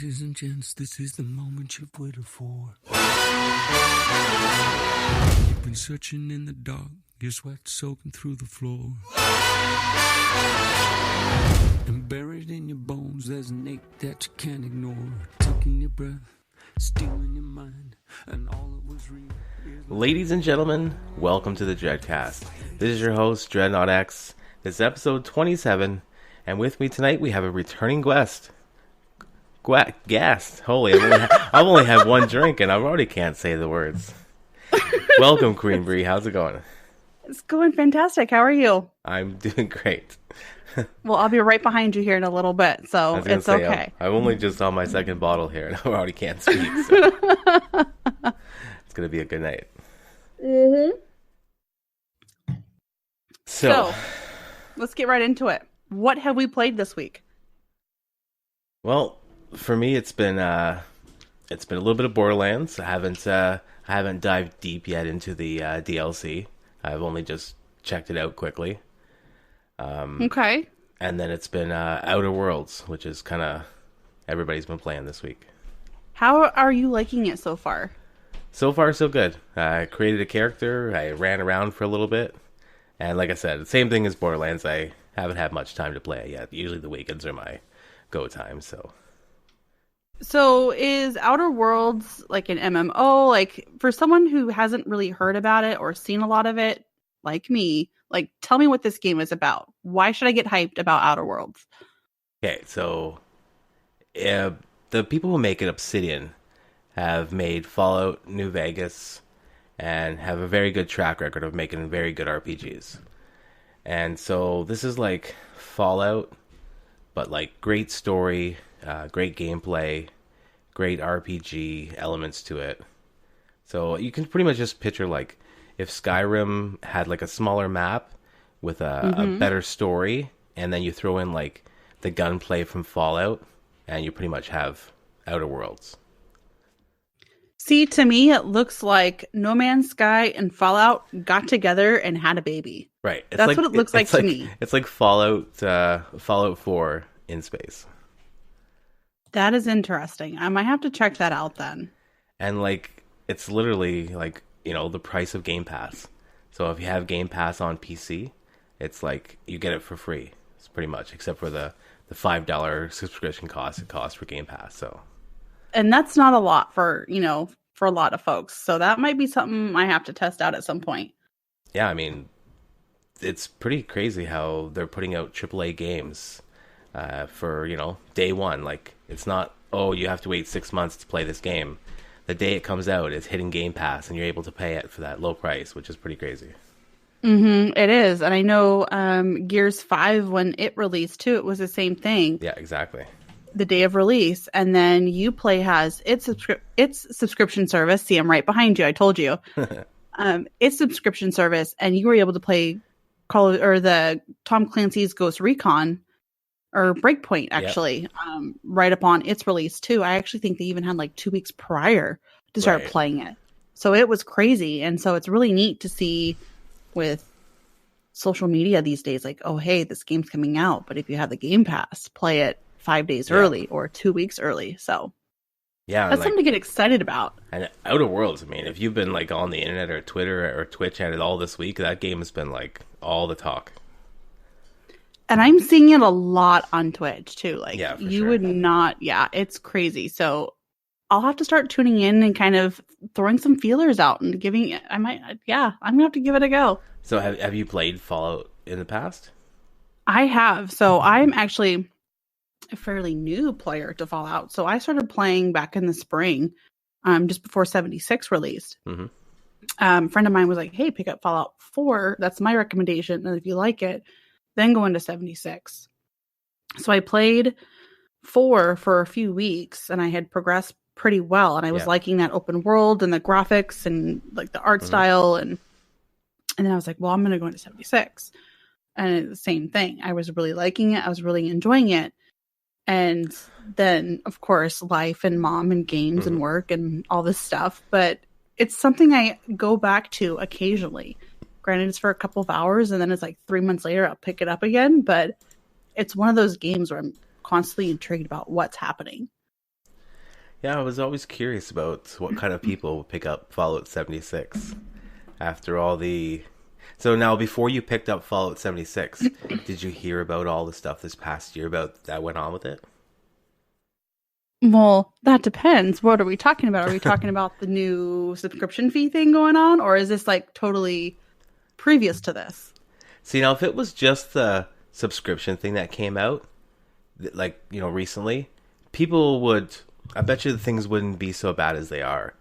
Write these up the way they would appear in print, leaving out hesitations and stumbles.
Ladies and gents, this is the moment you've waited for. You've been searching in the dark, your sweat soaking through the floor. And buried in your bones, there's an ache that you can't ignore. Taking your breath, stealing your mind, and all that was real. Ladies and gentlemen, welcome to the Dreadcast. This is your host, Dreadnought X. This is episode 27, and with me tonight we have a returning guest. Holy, I've only had one drink and I already can't say the words. Welcome, QueenBrie. How's it going? It's going fantastic. How are you? I'm doing great. Well, I'll be right behind you here in a little bit, so it's okay. I'm only just on my second bottle here and I already can't speak. So. It's going to be a good night. Mm-hmm. So, let's get right into it. What have we played this week? Well, for me, it's been a little bit of Borderlands. I haven't dived deep yet into the DLC. I've only just checked it out quickly. Okay. And then it's been Outer Worlds, which is kind of everybody's been playing this week. How are you liking it so far? So far, so good. I created a character. I ran around for a little bit. And like I said, the same thing as Borderlands. I haven't had much time to play it yet. Usually the weekends are my go time, So is Outer Worlds like an MMO? Like, for someone who hasn't really heard about it or seen a lot of it, like me, like, tell me what this game is about. Why should I get hyped about Outer Worlds? Okay, so the people who make it, Obsidian, have made Fallout New Vegas and have a very good track record of making very good RPGs. And so this is like Fallout, but like great story, great gameplay, great RPG elements to it. So you can pretty much just picture like if Skyrim had like a smaller map with a better story, and then you throw in like the gunplay from Fallout, and you pretty much have Outer Worlds. See, to me, it looks like No Man's Sky and Fallout got together and had a baby. Right. That's what it looks like to me. It's like Fallout 4 in space. That is interesting. I might have to check that out then. And like, it's literally like, the price of Game Pass. So if you have Game Pass on PC, it's like you get it for free. It's pretty much, except for the $5 subscription cost it costs for Game Pass. So. And that's not a lot for a lot of folks. So that might be something I have to test out at some point. Yeah, I mean, it's pretty crazy how they're putting out AAA games for, day one. Like, it's not, you have to wait 6 months to play this game. The day it comes out, it's hitting Game Pass, and you're able to pay it for that low price, which is pretty crazy. It is. And I know Gears 5, when it released, too, it was the same thing. Yeah, exactly. The day of release, and then Uplay has its subscription service. See, I'm right behind you. I told you. Its subscription service, and you were able to play the Tom Clancy's Ghost Recon or Breakpoint actually, right upon its release too. I actually think they even had like 2 weeks prior to start playing it. So it was crazy, and so it's really neat to see with social media these days. Like, oh hey, this game's coming out, but if you have the Game Pass, play it 5 days early or 2 weeks early. So that's something to get excited about. And Outer Worlds, I mean, if you've been like on the internet or Twitter or Twitch at it all this week, that game has been like all the talk. And I'm seeing it a lot on Twitch too. Like, you would not, it's crazy. So I'll have to start tuning in and kind of throwing some feelers out and I'm gonna have to give it a go. So have you played Fallout in the past? I have. So I'm actually a fairly new player to Fallout. So I started playing back in the spring, just before 76 released. Mm-hmm. A friend of mine was like, hey, pick up Fallout 4. That's my recommendation. And if you like it, then go into 76. So I played 4 for a few weeks, and I had progressed pretty well. And I was liking that open world and the graphics and like the art style. And then I was like, well, I'm going to go into 76. And the same thing. I was really liking it. I was really enjoying it. And then, of course, life and mom and games and work and all this stuff. But it's something I go back to occasionally. Granted, it's for a couple of hours, and then it's like 3 months later, I'll pick it up again. But it's one of those games where I'm constantly intrigued about what's happening. Yeah, I was always curious about what kind of people would pick up Fallout 76 after all the... So now, before you picked up Fallout 76, did you hear about all the stuff this past year about that went on with it? Well, that depends. What are we talking about? Are we talking about the new subscription fee thing going on, or is this like totally previous to this? See, now, if it was just the subscription thing that came out, like, recently, people would... I bet you the things wouldn't be so bad as they are.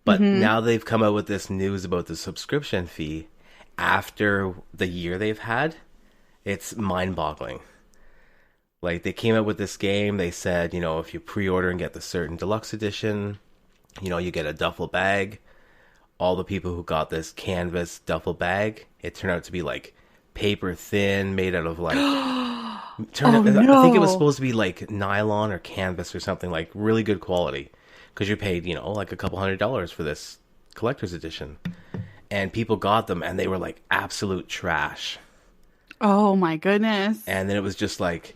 But now they've come out with this news about the subscription fee after the year they've had. It's mind-boggling. Like, they came out with this game. They said, if you pre-order and get the certain deluxe edition, you get a duffel bag. All the people who got this canvas duffel bag, it turned out to be like paper thin, made out of like... I think it was supposed to be like nylon or canvas or something, like really good quality, because you paid like a couple $100 for this collector's edition, and people got them and they were like absolute trash. Oh my goodness. And then it was just like,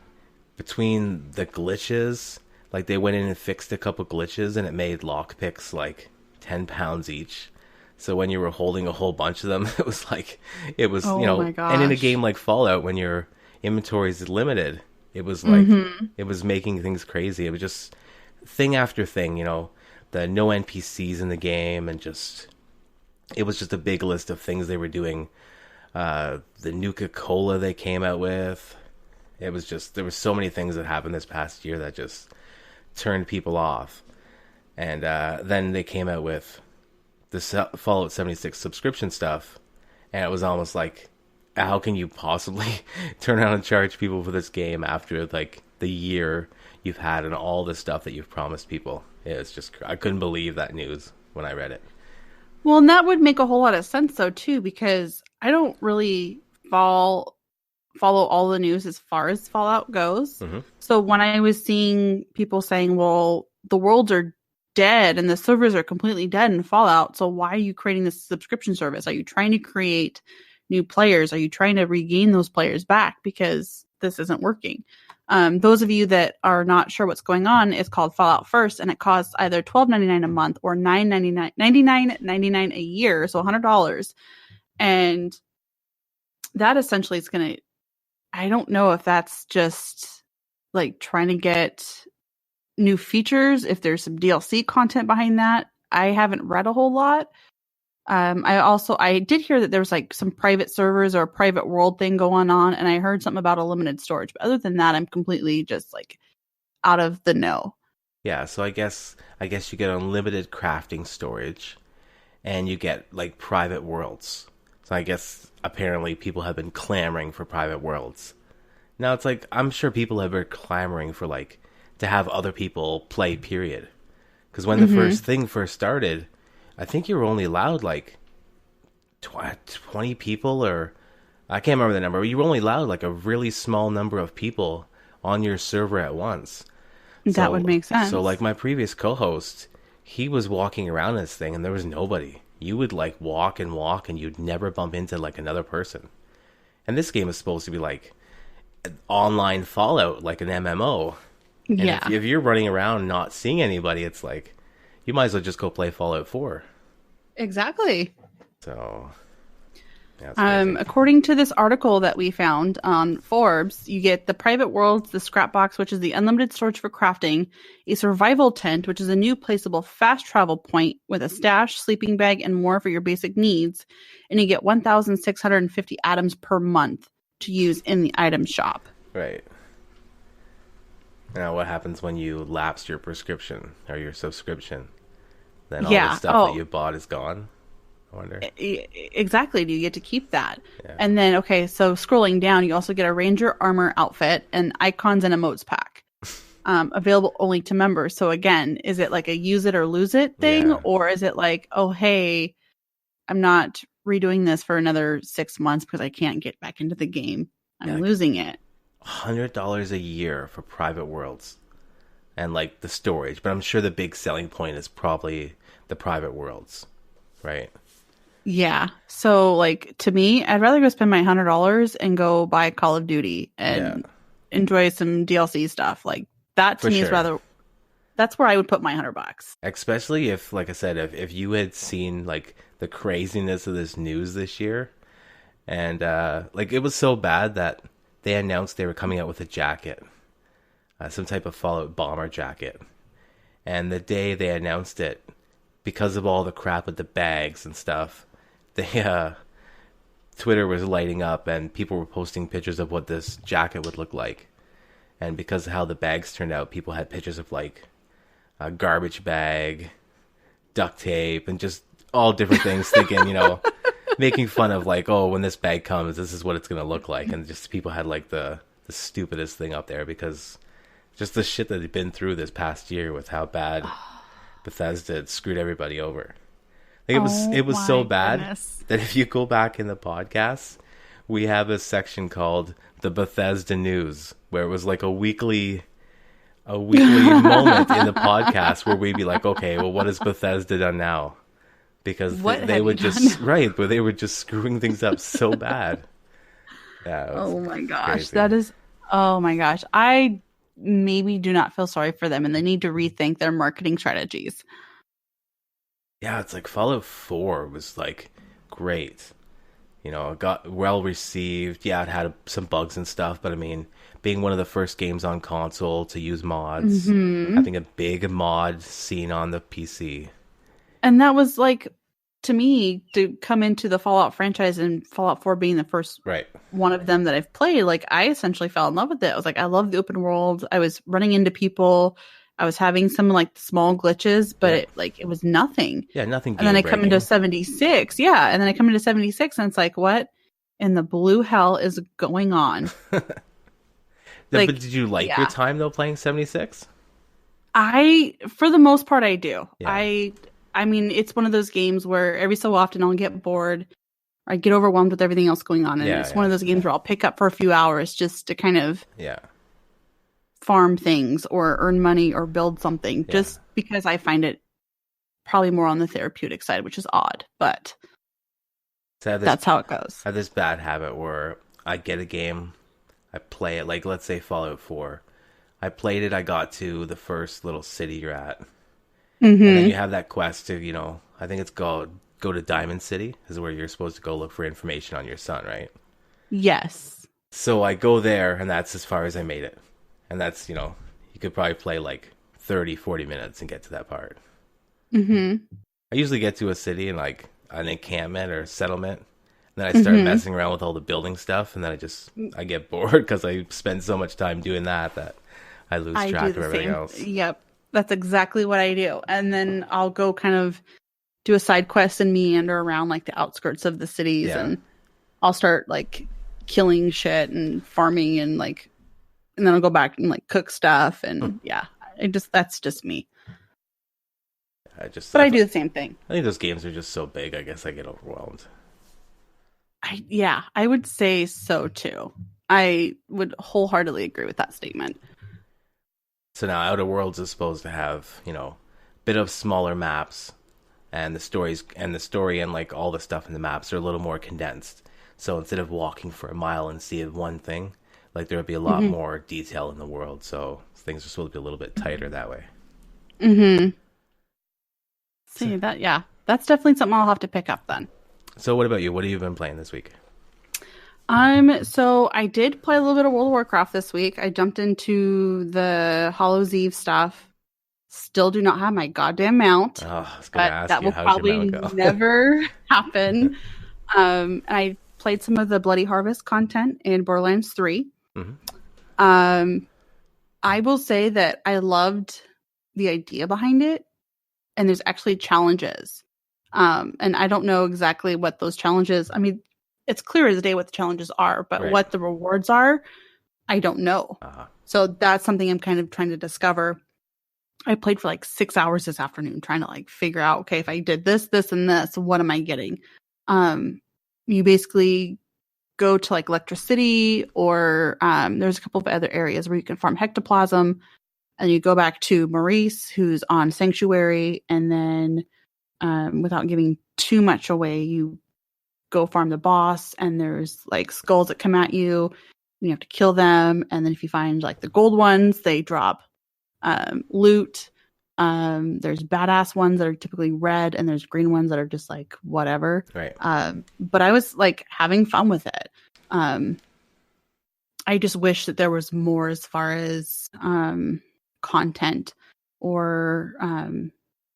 between the glitches, like they went in and fixed a couple glitches and it made lockpicks like 10 pounds each. So when you were holding a whole bunch of them, it was my gosh. And in a game like Fallout, when your inventory is limited, it was like, it was making things crazy. It was just thing after thing, the no NPCs in the game, and it was just a big list of things they were doing. The Nuka-Cola they came out with. It was just, there were so many things that happened this past year that just turned people off. And then they came out with the Fallout 76 subscription stuff, and it was almost like, how can you possibly turn around and charge people for this game after like the year you've had and all the stuff that you've promised people? It's just, I couldn't believe that news when I read it. Well, and that would make a whole lot of sense though too, because I don't really follow all the news as far as Fallout goes. So when I was seeing people saying, well, the worlds are dead and the servers are completely dead in Fallout, so why are you creating this subscription service? Are you trying to create new players? Are you trying to regain those players back? Because this isn't working. Those of you that are not sure what's going on, it's called Fallout First, and it costs either $12.99 a month or $99.99 a year, so $100. And that essentially is going to, I don't know if that's just like trying to get new features, if there's some DLC content behind that. I haven't read a whole lot. I did hear that there was like some private servers or a private world thing going on, and I heard something about a limited storage. But other than that, I'm completely just like out of the know. Yeah, so I guess you get unlimited crafting storage, and you get like private worlds. So I guess apparently people have been clamoring for private worlds. Now it's like, I'm sure people have been clamoring for like to have other people play, period. Because when the first thing started, I think you were only allowed like 20 people, or I can't remember the number. You were only allowed like a really small number of people on your server at once. That would make sense. So like my previous co-host, he was walking around this thing and there was nobody. You would like walk and you'd never bump into like another person. And this game is supposed to be like an online Fallout, like an MMO. And yeah. If you're running around not seeing anybody, it's like, you might as well just go play Fallout 4. Exactly. So, yeah, it's crazy. According to this article that we found on Forbes, you get the private worlds, the scrap box, which is the unlimited storage for crafting, a survival tent, which is a new placeable fast travel point with a stash, sleeping bag, and more for your basic needs. And you get 1,650 items per month to use in the item shop. Right. Now, what happens when you lapse your prescription or your subscription? Then all the stuff that you bought is gone? I wonder. Exactly. Do you get to keep that? Yeah. And then, okay, so scrolling down, you also get a Ranger armor outfit and icons and emotes pack. Available only to members. So again, is it like a use it or lose it thing? Yeah. Or is it like, oh, hey, I'm not redoing this for another 6 months because I can't get back into the game. I'm losing it. $100 a year for private worlds and like the storage, but I'm sure the big selling point is probably the private worlds, right? Yeah. So like to me, I'd rather go spend my $100 and go buy Call of Duty and enjoy some DLC stuff. Like that to me is rather that's where I would put my $100. Especially if, like I said, if you had seen like the craziness of this news this year, and like it was so bad that they announced they were coming out with a jacket, some type of Fallout bomber jacket, and the day they announced it, because of all the crap with the bags and stuff, they Twitter was lighting up and people were posting pictures of what this jacket would look like. And because of how the bags turned out, people had pictures of like a garbage bag, duct tape, and just all different things, thinking, making fun of like, oh, when this bag comes, this is what it's going to look like. And just people had like the stupidest thing up there, because just the shit that they've been through this past year with how bad Bethesda had screwed everybody over. Like it was so bad that if you go back in the podcast, we have a section called the Bethesda News, where it was like a weekly moment in the podcast where we'd be like, okay, well, what has Bethesda done now? Because they would just but they were just screwing things up so bad. Yeah. Oh my gosh, crazy. Oh my gosh, I maybe do not feel sorry for them, and they need to rethink their marketing strategies. Yeah, it's like Fallout 4 was like great. It got well received. Yeah, it had some bugs and stuff, but I mean, being one of the first games on console to use mods, having a big mod scene on the PC. And that was like, to me, to come into the Fallout franchise, and Fallout 4 being the first one of them that I've played, like I essentially fell in love with it. I was like, I love the open world. I was running into people. I was having some like small glitches, but it was nothing. Yeah, nothing. And then I come into 76. Yeah. And then I come into 76 and it's like, what in the blue hell is going on? But did you like your time though playing 76? For the most part, I do. Yeah. I mean, it's one of those games where every so often I'll get bored. I get overwhelmed with everything else going on. And it's one of those games where I'll pick up for a few hours just to kind of farm things or earn money or build something, just because I find it probably more on the therapeutic side, which is odd, but that's how it goes. I have this bad habit where I get a game, I play it, like let's say Fallout 4. I played it, I got to the first little city you're at. And then you have that quest to, I think it's called go to Diamond City, is where you're supposed to go look for information on your son, right? Yes. So I go there, and that's as far as I made it. And that's, you could probably play like 30, 40 minutes and get to that part. I usually get to a city and like an encampment or a settlement. And then I start messing around with all the building stuff. And then I get bored because I spend so much time doing that I lose track of everything else. Yep. That's exactly what I do. And then I'll go kind of do a side quest and meander around like the outskirts of the cities. And I'll start like killing shit and farming and like, and then I'll go back and like cook stuff, and that's just me. I do the same thing. I think those games are just so big. I guess I get overwhelmed. I would say so too. I would wholeheartedly agree with that statement. So now Outer Worlds is supposed to have, a bit of smaller maps, and the story and like all the stuff in the maps are a little more condensed. So instead of walking for a mile and seeing one thing, like there would be a lot more detail in the world, so things are supposed to be a little bit tighter that way. See that? That's definitely something I'll have to pick up then. So what about you? What have you been playing this week? So I did play a little bit of World of Warcraft this week. I jumped into the Hallow's Eve stuff. Still do not have my goddamn mount. Oh, I was going to ask that you, will probably never happen. I played some of the Bloody Harvest content in Borderlands 3. I will say that I loved the idea behind it, and there's actually challenges. And I don't know exactly what those challenges, I mean, it's clear as day what the challenges are, but what the rewards are, I don't know. So that's something I'm kind of trying to discover. I played for like 6 hours this afternoon trying to like figure out, okay, if I did this, this, and this, what am I getting? You basically go to like Electricity, or there's a couple of other areas where you can farm Hectoplasm, and you go back to Maurice, who's on Sanctuary, and then without giving too much away, you go farm the boss, and there's like skulls that come at you. You have to kill them, and then if you find like the gold ones, they drop loot. There's badass ones that are typically red, and there's green ones that are just like whatever. Right. But I was like having fun with it. I just wish that there was more as far as content, or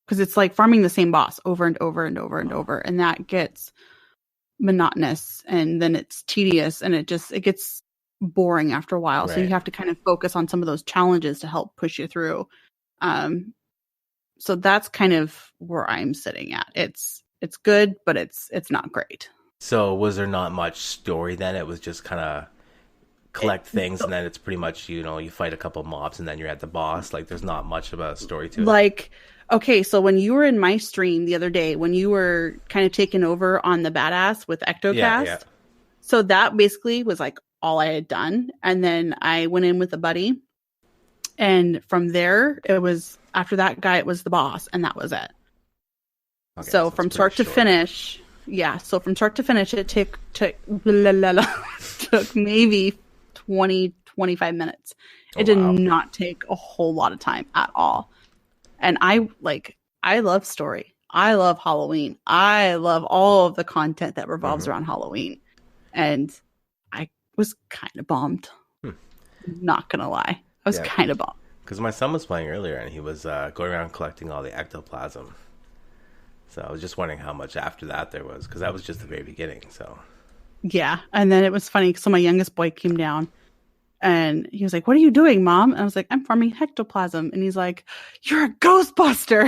because it's like farming the same boss over and over and over and over, and that gets monotonous, and then it's tedious, and it gets boring after a while. Right. So you have to kind of focus on some of those challenges to help push you through. So that's kind of where I'm sitting at. It's good, but it's not great. So was there not much story then? It was just kind of collect things, and then it's pretty much, you fight a couple mobs and then you're at the boss. Like, there's not much of a story to it. Like, okay, so when you were in my stream the other day, when you were kind of taking over on the badass with Ectocast, yeah. So that basically was like all I had done. And then I went in with a buddy. And from there, it was, after that guy, it was the boss, and that was it. Okay, so from start to finish, it took maybe 20, 25 minets. It did not take a whole lot of time at all. And I love story. I love Halloween. I love all of the content that revolves around Halloween. And I was kind of bummed. Not going to lie. I was kind of bummed. Because my son was playing earlier, and he was going around collecting all the ectoplasm. So I was just wondering how much after that there was, because that was just the very beginning. So yeah, and then it was funny. So my youngest boy came down, and he was like, "What are you doing, Mom?" And I was like, "I'm farming ectoplasm." And he's like, "You're a Ghostbuster."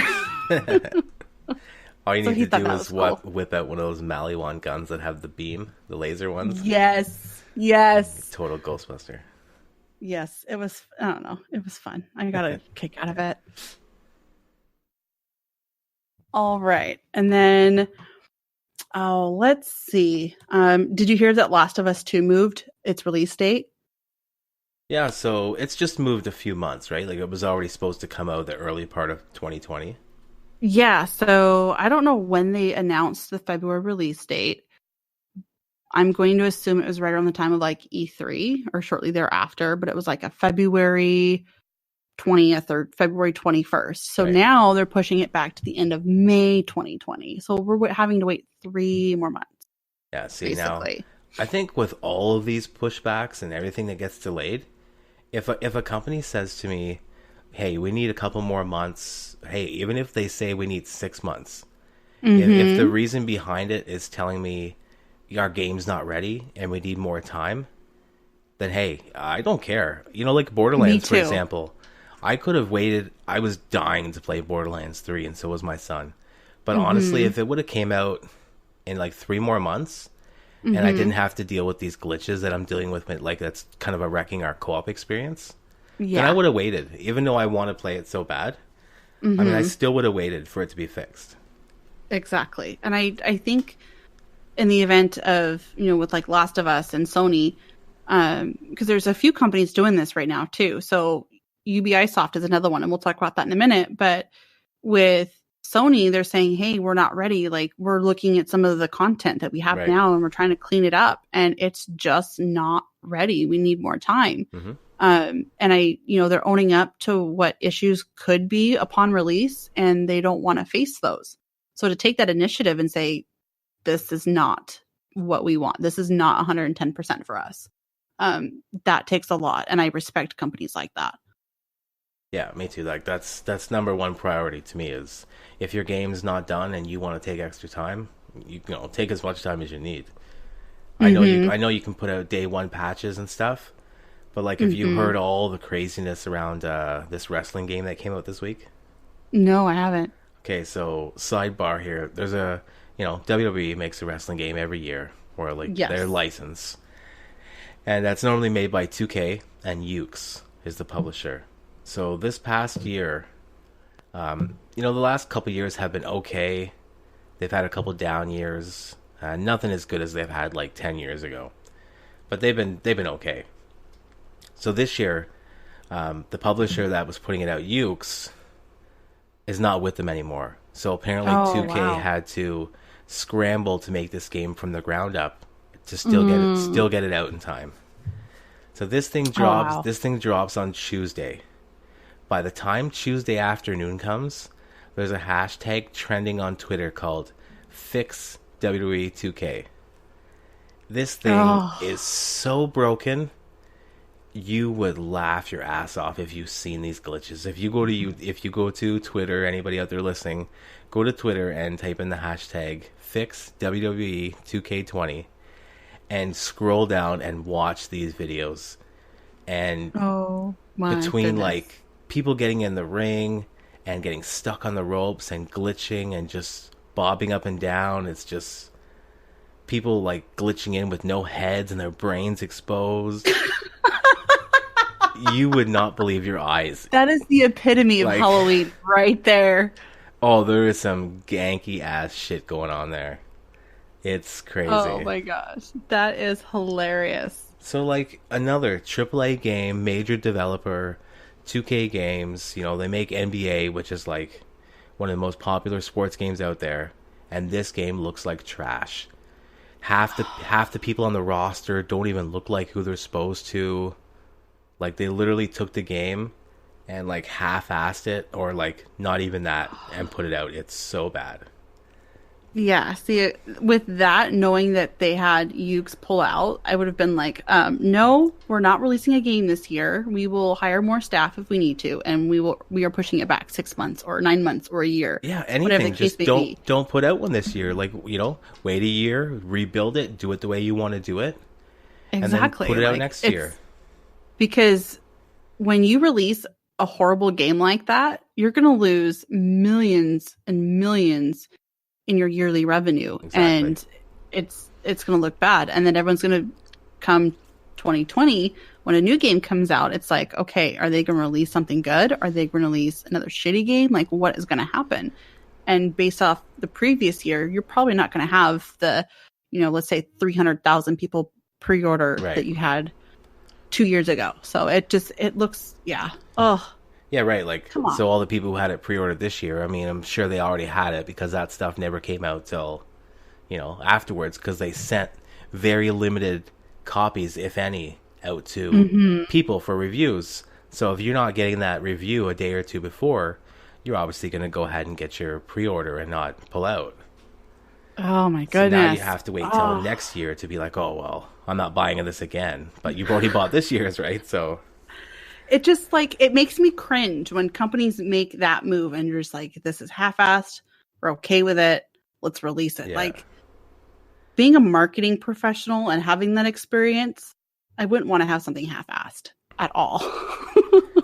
All you need to do is whip out one of those Maliwan guns that have the beam, the laser ones. Yes. Total Ghostbuster. Yes, it was. I don't know. It was fun. I got a kick out of it. All right, and then let's see. Did you hear that Last of Us 2 moved its release date? Yeah, so it's just moved a few months, right? Like, it was already supposed to come out the early part of 2020. Yeah, so I don't know when they announced the February release date. I'm going to assume it was right around the time of like E3 or shortly thereafter, but it was like a February 20th or February 21st. So now they're pushing it back to the end of May 2020. So we're having to wait 3 more months. Yeah, see, basically. Now, I think with all of these pushbacks and everything that gets delayed, if a company says to me, hey, we need a couple more months, hey, even if they say we need 6 months, if the reason behind it is telling me our game's not ready and we need more time, then hey, I don't care. Like Borderlands, for example. I could have waited. I was dying to play Borderlands 3, and so was my son. But honestly, if it would have came out in like 3 more months, and I didn't have to deal with these glitches that I'm dealing with, like that's kind of wrecking our co-op experience, then I would have waited. Even though I want to play it so bad, I mean, I still would have waited for it to be fixed. Exactly. And I think in the event of, with like Last of Us and Sony, because there's a few companies doing this right now too. So UBI Soft is another one, and we'll talk about that in a minute. But with Sony, they're saying, hey, we're not ready. Like, we're looking at some of the content that we have now, and we're trying to clean it up, and it's just not ready. We need more time. And they're owning up to what issues could be upon release, and they don't want to face those. So to take that initiative and say, this is not what we want, this is not 110% for us, that takes a lot. And I respect companies like that. Yeah, me too. Like, that's number one priority to me is if your game's not done and you want to take extra time, you take as much time as you need. I know you can put out day one patches and stuff, but like, have you heard all the craziness around this wrestling game that came out this week? No, I haven't. Okay, so sidebar here. There's WWE makes a wrestling game every year, or like their license, and that's normally made by 2K, and Yuke's is the publisher. So this past year, the last couple years have been okay. They've had a couple down years. Nothing as good as they've had like 10 years ago, but they've been okay. So this year, the publisher that was putting it out, Yuke's, is not with them anymore. So apparently 2K had to scramble to make this game from the ground up to still get it out in time. So this thing drops on Tuesday. by the time Tuesday afternoon comes, there's a hashtag trending on Twitter called Fix WWE 2K. This thing is so broken. You would laugh your ass off if you've seen these glitches. If you go to Twitter, anybody out there listening, go to Twitter and type in the hashtag Fix WWE 2K20 and scroll down and watch these videos. And between like people getting in the ring and getting stuck on the ropes and glitching and just bobbing up and down, it's just people like glitching in with no heads and their brains exposed. You would not believe your eyes. That is the epitome of Halloween right there. Oh, there is some ganky ass shit going on there. It's crazy. Oh my gosh. That is hilarious. So like another AAA game, major developer, 2K Games, you know, they make NBA, which is like one of the most popular sports games out there, and this game looks like trash. Half the people on the roster don't even look like who they're supposed to. Like, they literally took the game and, like, half-assed it, or, like, not even that, and put it out. It's so bad. Yeah, see, with that, knowing that they had Ukes pull out, I would have been like, no, we're not releasing a game this year. We will hire more staff if we need to, and we are pushing it back 6 months, or 9 months, or a year. Yeah, anything. Just don't put out one this year. Like, you know, wait a year, rebuild it, do it the way you want to do it. Exactly. And then put it out next year. Because when you release a horrible game like that, you're going to lose millions and millions in your yearly revenue. Exactly. And it's going to look bad. And then everyone's going to come 2020 when a new game comes out. It's like, okay, are they going to release something good? Are they going to release another shitty game? Like, what is going to happen? And based off the previous year, you're probably not going to have the, you know, let's say 300,000 people pre-order that you had 2 years ago. So it looks, yeah. Oh, yeah, right. Like, so all the people who had it pre-ordered this year, I mean, I'm sure they already had it because that stuff never came out till, you know, afterwards, because they sent very limited copies, if any, out to people for reviews. So if you're not getting that review a day or two before, you're obviously going to go ahead and get your pre-order and not pull out. Oh my goodness. So now you have to wait till next year to be like, oh, well, I'm not buying this again. But you've already bought this year's, right? So it just like, it makes me cringe when companies make that move and you're just like, this is half-assed. We're okay with it. Let's release it. Yeah. Like, being a marketing professional and having that experience, I wouldn't want to have something half-assed at all.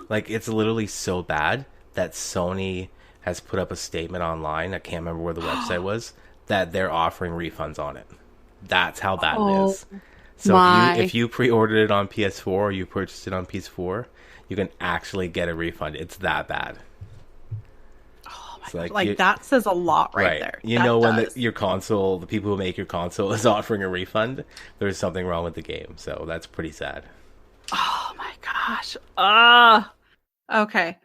Like, it's literally so bad that Sony has put up a statement online. I can't remember where the website was. That they're offering refunds on it. That's how bad it is. So if you pre-ordered it on PS4 or you purchased it on PS4, you can actually get a refund. It's that bad. Oh my God. Like that says a lot right there. You know, when your console, the people who make your console is offering a refund, there's something wrong with the game. So that's pretty sad. Oh my gosh. Okay.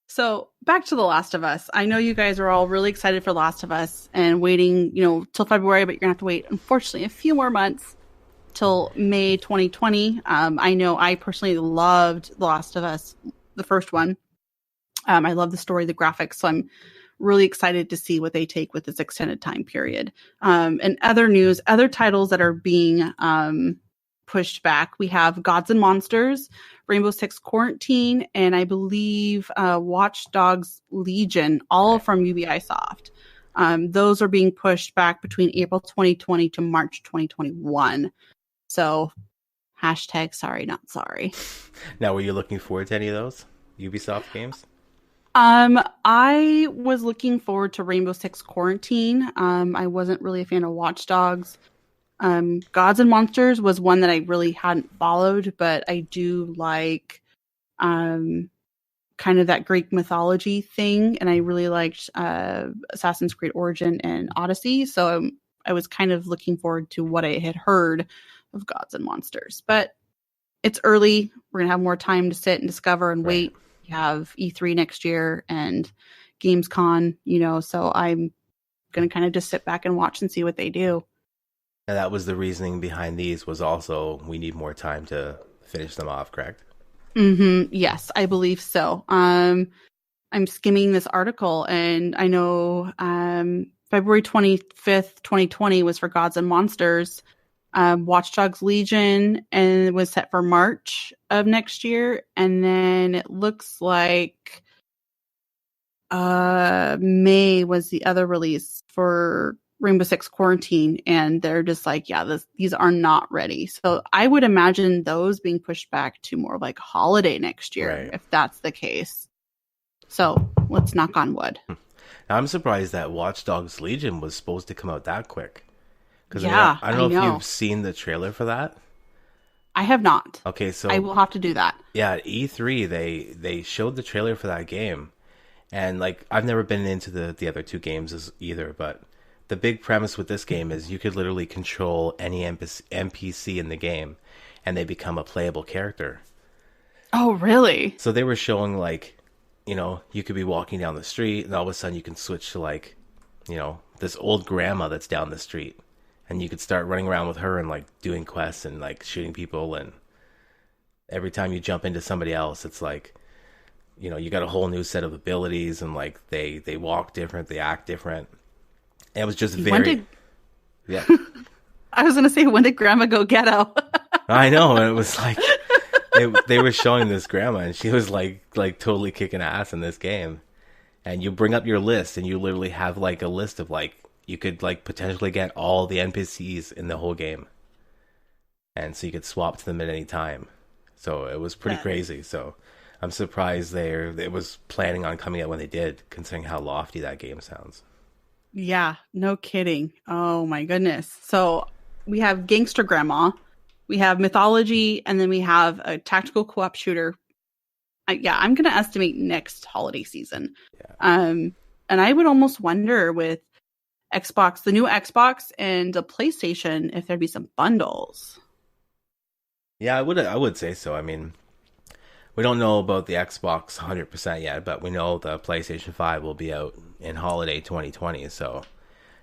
So back to The Last of Us. I know you guys are all really excited for Last of Us and waiting, you know, till February, but you're gonna have to wait, unfortunately, a few more months till May 2020. I know I personally loved The Last of Us, the first one. I love the story, the graphics, so I'm really excited to see what they take with this extended time period. And other news, other titles that are being pushed back, we have Gods and Monsters, Rainbow Six Quarantine, and I believe Watch Dogs Legion, all from Ubisoft. Those are being pushed back between April 2020 to March 2021. So, hashtag sorry, not sorry. Now, were you looking forward to any of those Ubisoft games? I was looking forward to Rainbow Six Quarantine. I wasn't really a fan of Watch Dogs. Gods and Monsters was one that I really hadn't followed, but I do like kind of that Greek mythology thing, and I really liked Assassin's Creed Origin and Odyssey, so I was kind of looking forward to what I had heard of Gods and Monsters. But it's early. We're going to have more time to sit and discover and wait. We have E3 next year and Gamescom, you know, so I'm going to kind of just sit back and watch and see what they do. And that was the reasoning behind these, was also we need more time to finish them off, correct? Yes, I believe so. I'm skimming this article, and I know February 25th, 2020 was for Gods and Monsters. Watch Dogs Legion, and it was set for March of next year. And then it looks like May was the other release for Rainbow Six Quarantine, and they're just like, yeah, these are not ready. So I would imagine those being pushed back to more like holiday next year, Right. if that's the case. So let's knock on wood. Now, I'm surprised that Watch Dogs Legion was supposed to come out that quick. Because Yeah, I don't know if you've seen the trailer for that. I have not. Okay, so I will have to do that. yeah, at E3 they showed the trailer for that game, and like I've never been into the other two games either, but the big premise with this game is you could literally control any NPC in the game, and they become a playable character. Oh, really? So they were showing like, you know, you could be walking down the street, and all of a sudden you can switch to like, you know, this old grandma that's down the street. And you could start running around with her and like doing quests and like shooting people. And every time you jump into somebody else, it's like, you know, you got a whole new set of abilities, and like they walk different, they act different. And it was just very, yeah. I was gonna say, when did Grandma go ghetto? I know, and it was like they were showing this grandma, and she was like totally kicking ass in this game. And you bring up your list, and you literally have like a list of like, you could like potentially get all the NPCs in the whole game, and so you could swap to them at any time. So it was pretty crazy. So I'm surprised it was planning on coming out when they did, considering how lofty that game sounds. Yeah, no kidding. Oh my goodness. So we have Gangster Grandma, we have Mythology, and then we have a tactical co-op shooter. I'm going to estimate next holiday season. Yeah. And I would almost wonder with Xbox, the new Xbox and the PlayStation, if there'd be some bundles. Yeah, I would say so. I mean, we don't know about the Xbox 100% yet, but we know the PlayStation 5 will be out in holiday 2020. So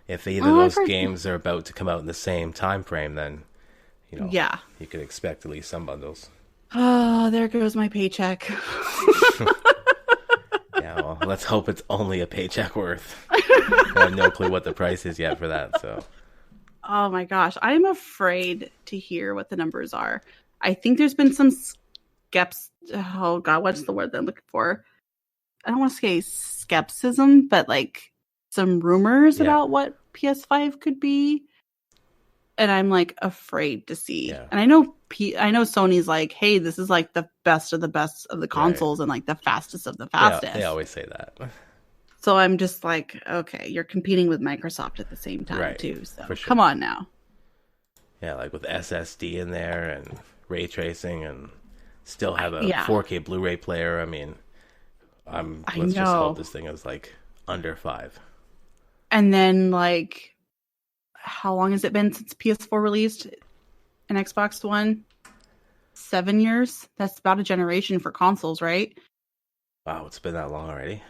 if either of those games are about to come out in the same time frame, then, you know, you could expect at least some bundles. Oh, there goes my paycheck. Yeah, well, let's hope it's only a paycheck worth. I have no clue what the price is yet for that. So, oh my gosh, I'm afraid to hear what the numbers are. I think there's been some oh god, what's the word that I'm looking for? I don't want to say skepticism, but like some rumors about what PS5 could be. And I'm like afraid to see. Yeah. And I know Sony's like, hey, this is like the best of the consoles, and like the fastest of the fastest. They always say that. So I'm just like, okay, you're competing with Microsoft at the same time too. So for sure. Come on now. Yeah, like with SSD in there and ray tracing, and still have a 4K Blu-ray player. I mean, let's just hope this thing is like under 5. And then like, how long has it been since PS4 released and Xbox One? 7 years? That's about a generation for consoles, right? Wow, it's been that long already.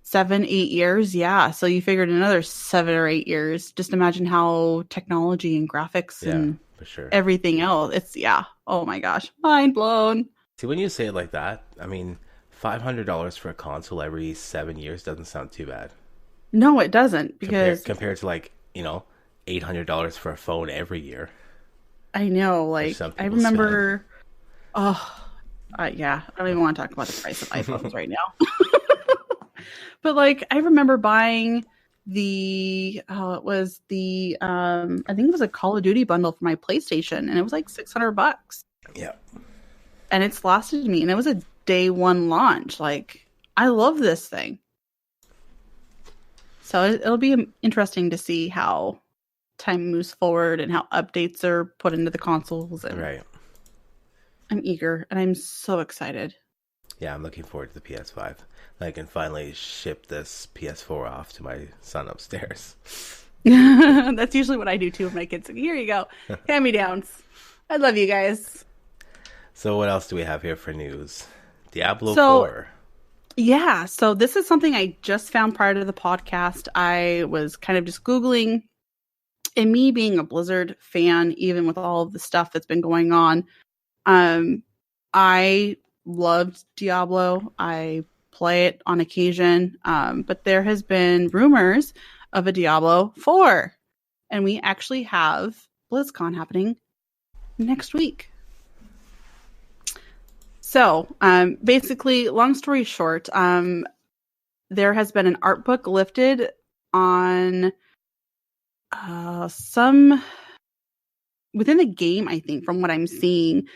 7-8 years, yeah. So you figured another 7 or 8 years. Just imagine how technology and graphics and for sure. Everything else. It's oh my gosh, mind blown. See, when you say it like that, I mean, $500 for a console every 7 years doesn't sound too bad. No, it doesn't, because compared to like, you know, $800 for a phone every year. I know, like I remember. I don't even want to talk about the price of iPhones right now. But like, I remember buying it was the I think it was a Call of Duty bundle for my PlayStation, and it was like $600. Yeah. And it's lasted me, and it was a day one launch. Like, I love this thing. So it'll be interesting to see how time moves forward and how updates are put into the consoles. And right. I'm eager, and I'm so excited. Yeah, I'm looking forward to the PS5. I can finally ship this PS4 off to my son upstairs. That's usually what I do too with my kids. Here you go. Hand-me-downs. I love you guys. So what else do we have here for news? Diablo 4. Yeah, so this is something I just found prior to the podcast. I was kind of just Googling, and me being a Blizzard fan, even with all of the stuff that's been going on, I loved Diablo. I play it on occasion, but there has been rumors of a Diablo 4, and we actually have BlizzCon happening next week. So, basically, long story short, there has been an art book lifted on some within the game, I think, from what I'm seeing.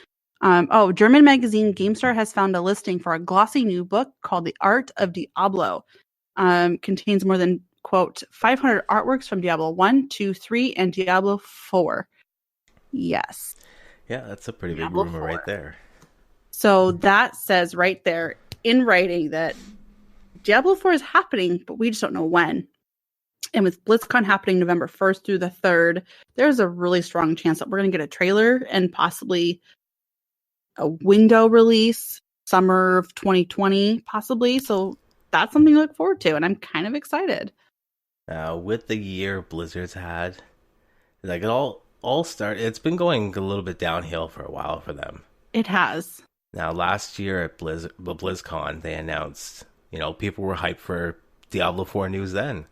German magazine GameStar has found a listing for a glossy new book called The Art of Diablo. Contains more than, quote, 500 artworks from Diablo 1, 2, 3, and Diablo 4. Yes. Yeah, that's a pretty Diablo big rumor 4. right there. So that says right there in writing that Diablo 4 is happening, but we just don't know when. And with BlizzCon happening November 1st through the 3rd, there's a really strong chance that we're going to get a trailer and possibly a window release, summer of 2020, possibly. So that's something to look forward to, and I'm kind of excited. With the year Blizzard's had, like it all started. It's been going a little bit downhill for a while for them. It has. Now, last year at BlizzCon, they announced, people were hyped for Diablo 4 news then.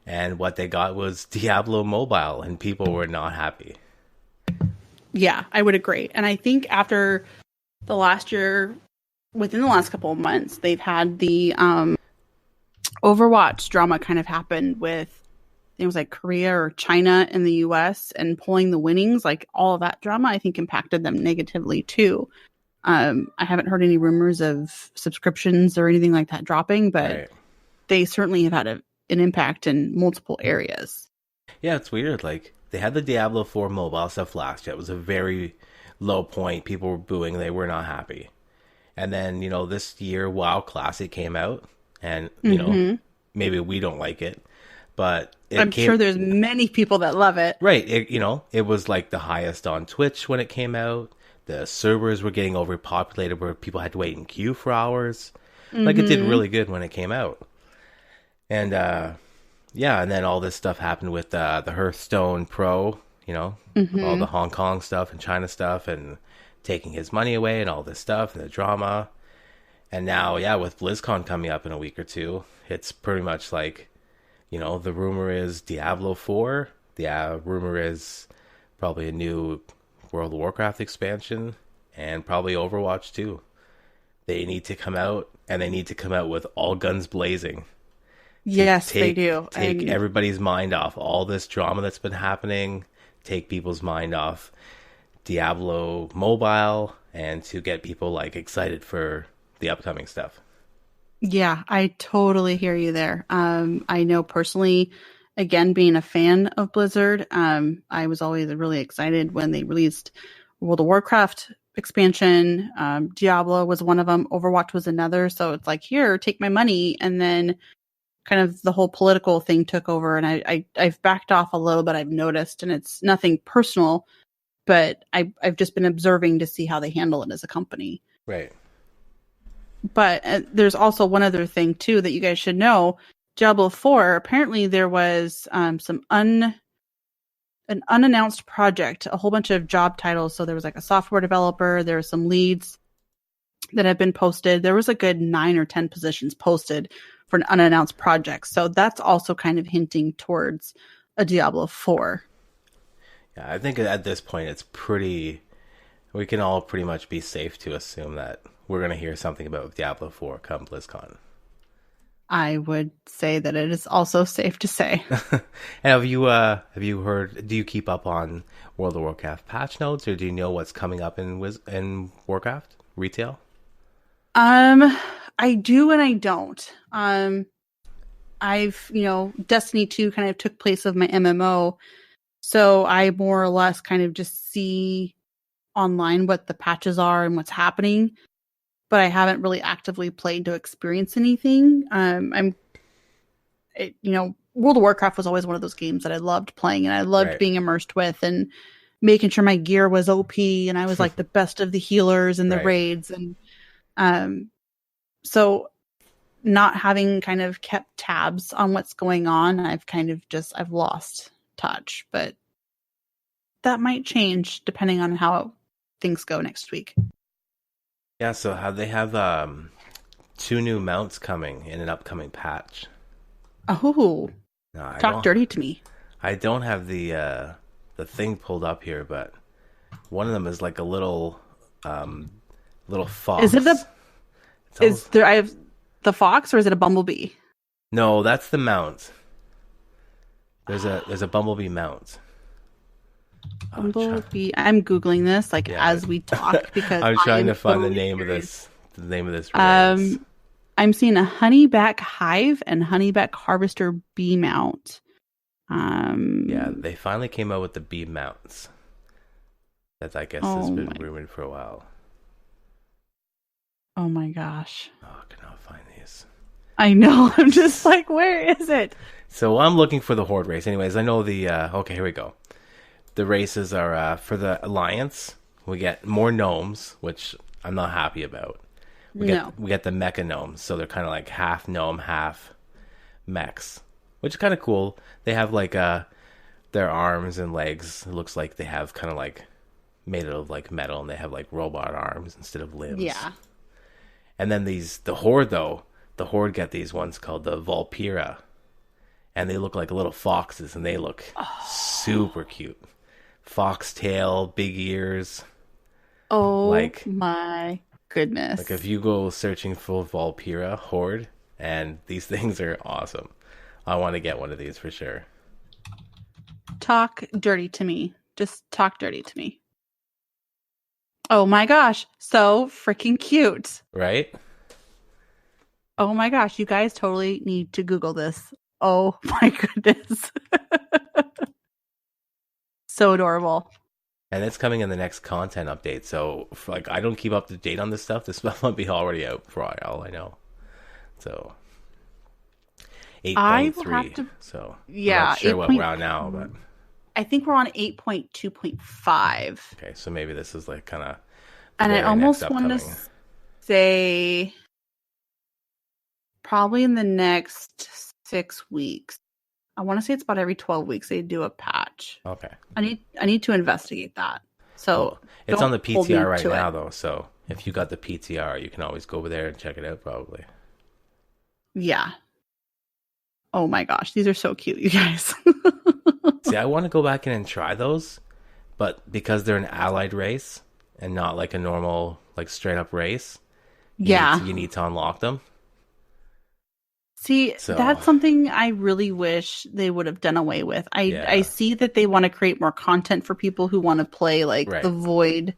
And what they got was Diablo Mobile, and people were not happy. Yeah, I would agree. And I think after the last year, within the last couple of months, they've had the Overwatch drama kind of happen with things like Korea or China in the US and pulling the winnings. Like all of that drama, I think impacted them negatively too. I haven't heard any rumors of subscriptions or anything like that dropping, but they certainly have had an impact in multiple areas. Yeah, it's weird. Like, they had the Diablo 4 mobile stuff last year. It was a very low point. People were booing. They were not happy. And then, this year, WoW Classic came out. And, maybe we don't like it. But I'm sure there's many people that love it. Right. It was like the highest on Twitch when it came out. The servers were getting overpopulated where people had to wait in queue for hours. Like, it did really good when it came out. And, and then all this stuff happened with the Hearthstone Pro, all the Hong Kong stuff and China stuff and taking his money away and all this stuff and the drama. And now, with BlizzCon coming up in a week or two, it's pretty much like, the rumor is Diablo 4. The rumor is probably a new World of Warcraft expansion and probably Overwatch 2. They need to come out, and they need to come out with all guns blazing. Yes, they do. Take everybody's mind off all this drama that's been happening. Take people's mind off Diablo Mobile, and to get people excited for the upcoming stuff. Yeah, I totally hear you there. I know personally, again, being a fan of Blizzard, I was always really excited when they released World of Warcraft expansion. Diablo was one of them. Overwatch was another. So it's like, here, take my money. And then kind of the whole political thing took over, and I've backed off a little bit, I've noticed, and it's nothing personal, but I've just been observing to see how they handle it as a company. Right. But there's also one other thing too that you guys should know. Diablo 4, apparently there was an unannounced project, a whole bunch of job titles. So there was a software developer, there were some leads that have been posted. There was a good 9 or 10 positions posted for an unannounced project. So that's also kind of hinting towards a Diablo 4. Yeah, I think at this point we can all pretty much be safe to assume that we're going to hear something about Diablo 4 come BlizzCon. I would say that it is also safe to say. And have you heard, do you keep up on World of Warcraft patch notes, or do you know what's coming up in Warcraft retail? I do and I don't. I've, Destiny 2 kind of took place of my MMO. So I more or less kind of just see online what the patches are and what's happening. But I haven't really actively played to experience anything. World of Warcraft was always one of those games that I loved playing and I loved being immersed with and making sure my gear was OP and I was the best of the healers and the raids. And so not having kind of kept tabs on what's going on, I've lost touch. But that might change depending on how things go next week. Yeah, so how they have 2 new mounts coming in an upcoming patch. Oh, No, talk dirty to me. I don't have the thing pulled up here, but one of them is like a little fox. Is it is there? I have the fox, or is it a bumblebee? No, that's the mount. There's a bumblebee mount. Bumblebee. I'm googling this as we talk because I'm trying to find the name of this. The name of this. Race. I'm seeing a honeyback hive and honeyback harvester bee mount. Yeah, they finally came out with the bee mounts. That I guess has been rumored for a while. Oh my gosh! Oh, I cannot find these. I know. I'm just like, where is it? So I'm looking for the Horde race. Anyways, I know the. Okay, here we go. The races are for the Alliance. We get more gnomes, which I'm not happy about. We get the mecha gnomes, so they're kind of like half gnome, half mechs, which is kind of cool. They have like their arms and legs. It looks like they have kind of like made out of like metal, and they have like robot arms instead of limbs. Yeah. And then the Horde though, the Horde get these ones called the Valpyra, and they look like little foxes, and they look super cute. Foxtail, big ears. Oh, my goodness. Like if you go searching for Valpyra Horde, and these things are awesome. I want to get one of these for sure. Talk dirty to me. Just talk dirty to me. Oh my gosh. So freaking cute. Right? Oh my gosh. You guys totally need to Google this. Oh my goodness. So adorable. And it's coming in the next content update. So, I don't keep up to date on this stuff. This stuff might be already out for all I know. So, 8.3. So, yeah, I'm not sure what we're on now, but I think we're on 8.2.5. Okay, so maybe this is like kind of. And I almost want to say probably in the next 6 weeks. I want to say it's about every 12 weeks they do a patch. Okay. I need to investigate that. So it's on the PTR right now though. So if you got the PTR, you can always go over there and check it out probably. Yeah. Oh my gosh, these are so cute, you guys. See, I want to go back in and try those, but because they're an allied race and not like a normal like straight up race, you need to unlock them. See, that's something I really wish they would have done away with. I see that they want to create more content for people who want to play the Void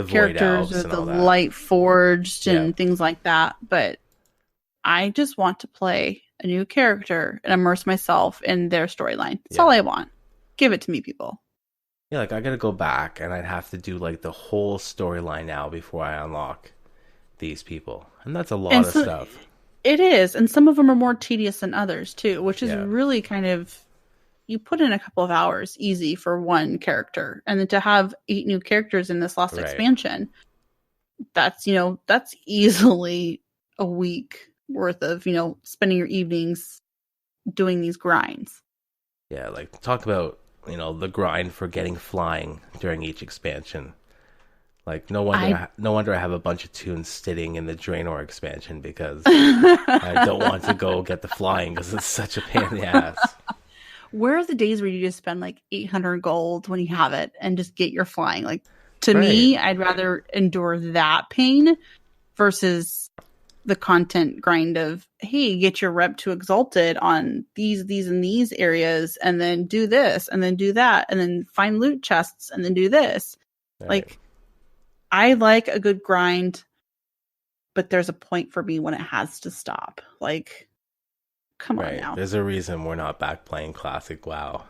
characters or the Light Forged and things like that. But I just want to play a new character and immerse myself in their storyline. That's all I want. Give it to me, people. Yeah, I gotta go back and I'd have to do the whole storyline now before I unlock these people. And that's a lot of stuff. It is, and some of them are more tedious than others too, which is really kind of, you put in a couple of hours easy for one character, and then to have 8 new characters in this last expansion, that's easily a week worth of spending your evenings doing these grinds. Yeah, talk about the grind for getting flying during each expansion. No wonder I have a bunch of tunes sitting in the Draenor expansion because I don't want to go get the flying because it's such a pain in the ass. Where are the days where you just spend 800 gold when you have it and just get your flying? To me, I'd rather endure that pain versus the content grind of, hey, get your rep to Exalted on these, and these areas, and then do this, and then do that, and then find loot chests, and then do this. Right. I like a good grind, but there's a point for me when it has to stop. Come on now. There's a reason we're not back playing classic WoW.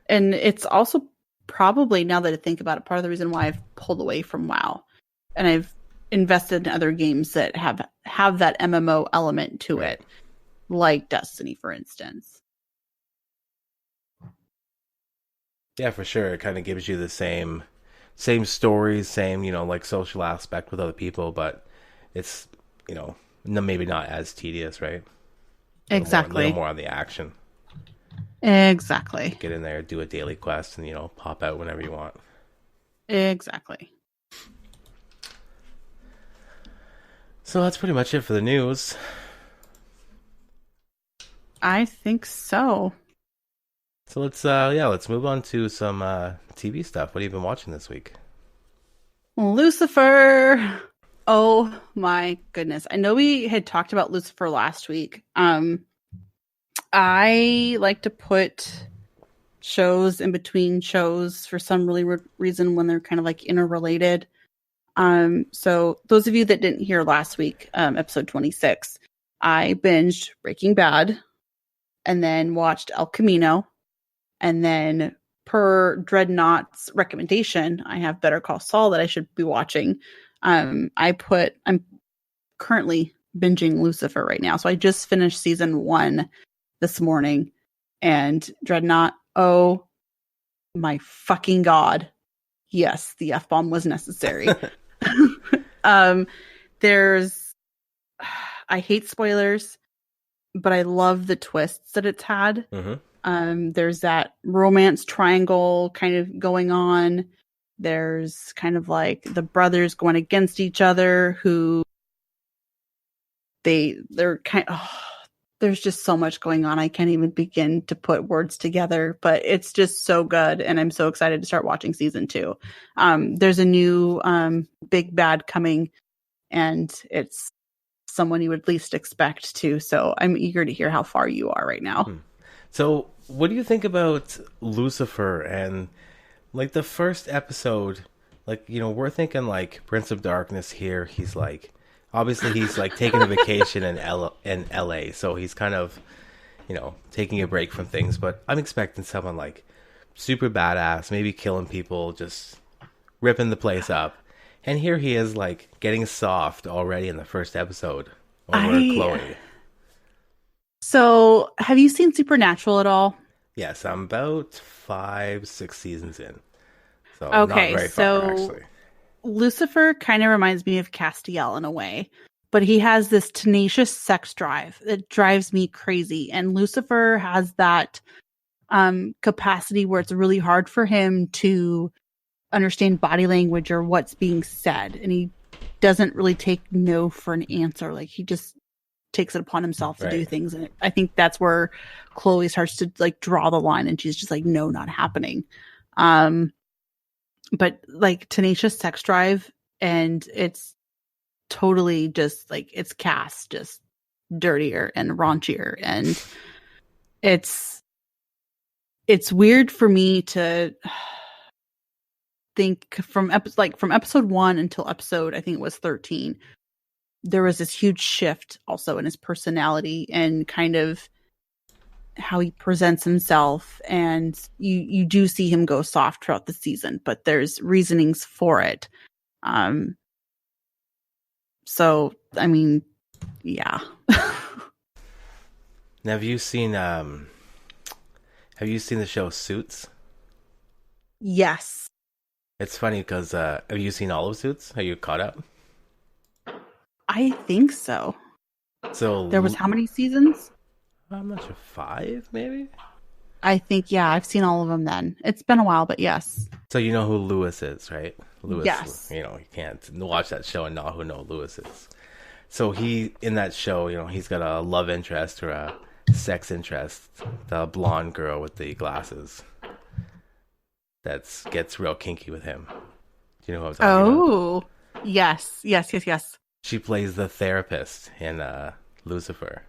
And it's also probably, now that I think about it, part of the reason why I've pulled away from WoW. And I've invested in other games that have that MMO element to it. Like Destiny, for instance. Yeah, for sure. It kind of gives you the same stories, same, social aspect with other people, but it's, maybe not as tedious, right? Exactly. A little more on the action. Exactly. Get in there, do a daily quest, and, pop out whenever you want. Exactly. So that's pretty much it for the news. I think so. So let's move on to some TV stuff. What have you been watching this week? Lucifer. Oh my goodness. I know we had talked about Lucifer last week. I like to put shows in between shows for some really reason when they're kind of like interrelated. So those of you that didn't hear last week, episode 26, I binged Breaking Bad and then watched El Camino. And then per Dreadnought's recommendation, I have Better Call Saul that I should be watching. I'm currently binging Lucifer right now. So I just finished season 1 this morning, and Dreadnought, oh my fucking God. Yes, the F-bomb was necessary. There's, I hate spoilers, but I love the twists that it's had. Mm-hmm. There's that romance triangle kind of going on. There's kind of like the brothers going against each other who they're kind of, there's just so much going on. I can't even begin to put words together, but it's just so good. And I'm so excited to start watching season 2. There's a new big bad coming, and it's someone you would least expect to. So I'm eager to hear how far you are right now. So what do you think about Lucifer and like the first episode? Like, you know, we're thinking like Prince of Darkness here. He's like, obviously he's like taking a vacation in LA. So he's kind of, you know, taking a break from things. But I'm expecting someone like super badass, maybe killing people, just ripping the place up. And here he is like getting soft already in the first episode over Chloe. So have you seen Supernatural at all? Yes, I'm about 5-6 seasons in. So okay, not very far, actually. Lucifer kind of reminds me of Castiel in a way, but he has this tenacious sex drive that drives me crazy. And Lucifer has that capacity where it's really hard for him to understand body language or what's being said. And he doesn't really take no for an answer. Like, he just takes it upon himself to do things. And I think that's where Chloe starts to like draw the line, and she's just like, no, not happening. But like tenacious sex drive, and it's totally just like, it's cast just dirtier and raunchier. And it's weird for me to think from episode 1 until episode, I think it was 13, there was this huge shift also in his personality and kind of how he presents himself. And you do see him go soft throughout the season, but there's reasonings for it. So, I mean, yeah. Now, have you seen the show Suits? Yes. It's funny because have you seen all of Suits? Are you caught up? I think so. So there was how many seasons? I'm not sure, 5 maybe? I think, yeah, I've seen all of them then. It's been a while, but yes. So you know who Lewis is, right? Lewis, yes. You know, you can't watch that show and not know who Lewis is. So he, in that show, you know, he's got a love interest or a sex interest, the blonde girl with the glasses that gets real kinky with him. Do you know who I'm talking about? Oh, yes. She plays the therapist in Lucifer.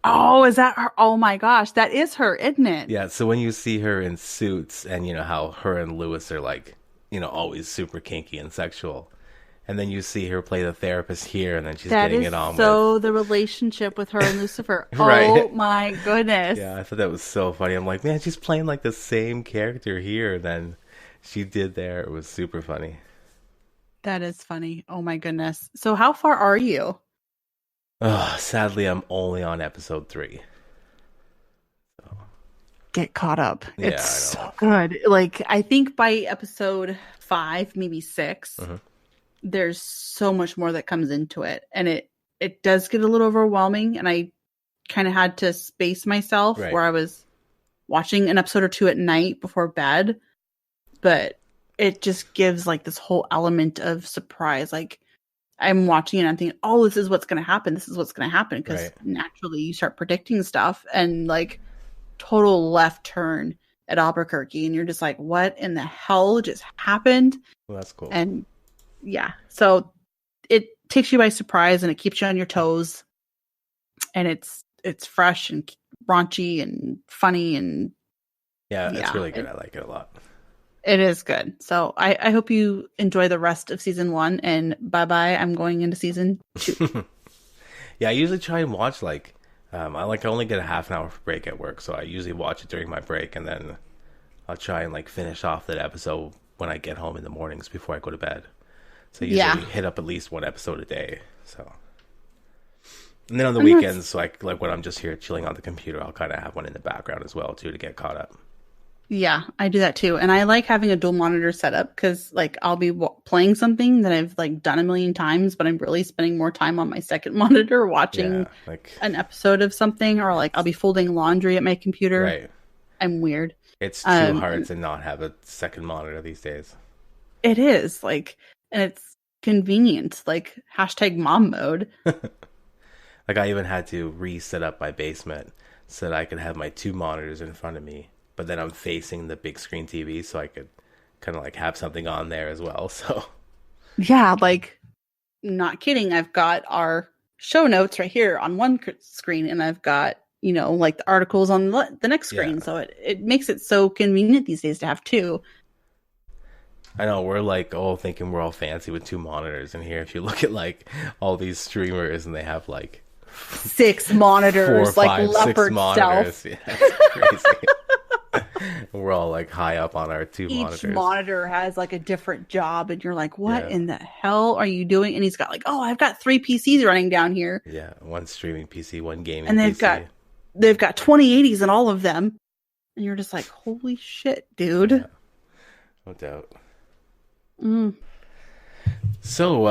Oh, is that her? Oh my gosh, that is her, isn't it? Yeah, so when you see her in Suits, and you know how her and Lewis are like, you know, always super kinky and sexual, and then you see her play the therapist here, and then she's getting it on with the relationship with her and Lucifer. Right. Oh my goodness. Yeah, I thought that was so funny. I'm like, man, she's playing like the same character here than she did there. It was super funny. That is funny. Oh my goodness. So how far are you? Sadly, I'm only on episode 3. So. Get caught up. Yeah, it's so good. Like, I think by episode 5, maybe 6, there's so much more that comes into it. And it does get a little overwhelming. And I kind of had to space myself where I was watching an episode or 2 at night before bed. But it just gives like this whole element of surprise. Like, I'm watching it and I'm thinking, oh, this is what's going to happen. This is what's going to happen. Because Right. naturally you start predicting stuff and like total left turn at Albuquerque. And you're just like, what in the hell just happened? Well, that's cool. And yeah, so it takes you by surprise and it keeps you on your toes. And it's fresh and raunchy and funny. And yeah, it's really good. I like it a lot. it is good. So I hope you enjoy the rest of season 1 and bye-bye. I'm going into season 2. Yeah, I usually try and watch like, I only get a half an hour break at work. So I usually watch it during my break and then I'll try and like finish off that episode when I get home in the mornings before I go to bed. So I usually hit up at least one episode a day. So, and then on the weekends, like when I'm just here chilling on the computer, I'll kind of have one in the background as well too to get caught up. Yeah, I do that too. And I like having a dual monitor setup because like I'll be playing something that I've like done a million times, but I'm really spending more time on my second monitor watching an episode of something, or like I'll be folding laundry at my computer. Right. I'm weird. It's too hard to not have a second monitor these days. It is like, and it's convenient, like #mom mode. Like I even had to reset up my basement so that I could have my 2 monitors in front of me, but then I'm facing the big screen TV so I could kind of like have something on there as well. So yeah, like not kidding. I've got our show notes right here on one screen and I've got, you know, like the articles on the next screen. So it makes it so convenient these days to have 2. I know we're like all thinking we're all fancy with 2 monitors in here. If you look at like all these streamers and they have like 6 monitors, 4, like 5, leopard 6 monitors. stealth. Yeah, it's crazy. We're all like high up on our 2 monitors. Each monitor has like a different job, and you're like, "What in the hell are you doing?" And he's got like, "Oh, I've got 3 PCs running down here." Yeah, 1 streaming PC, 1 gaming, and PC. they've got 2080s in all of them, and you're just like, "Holy shit, dude!" Yeah, no doubt. So,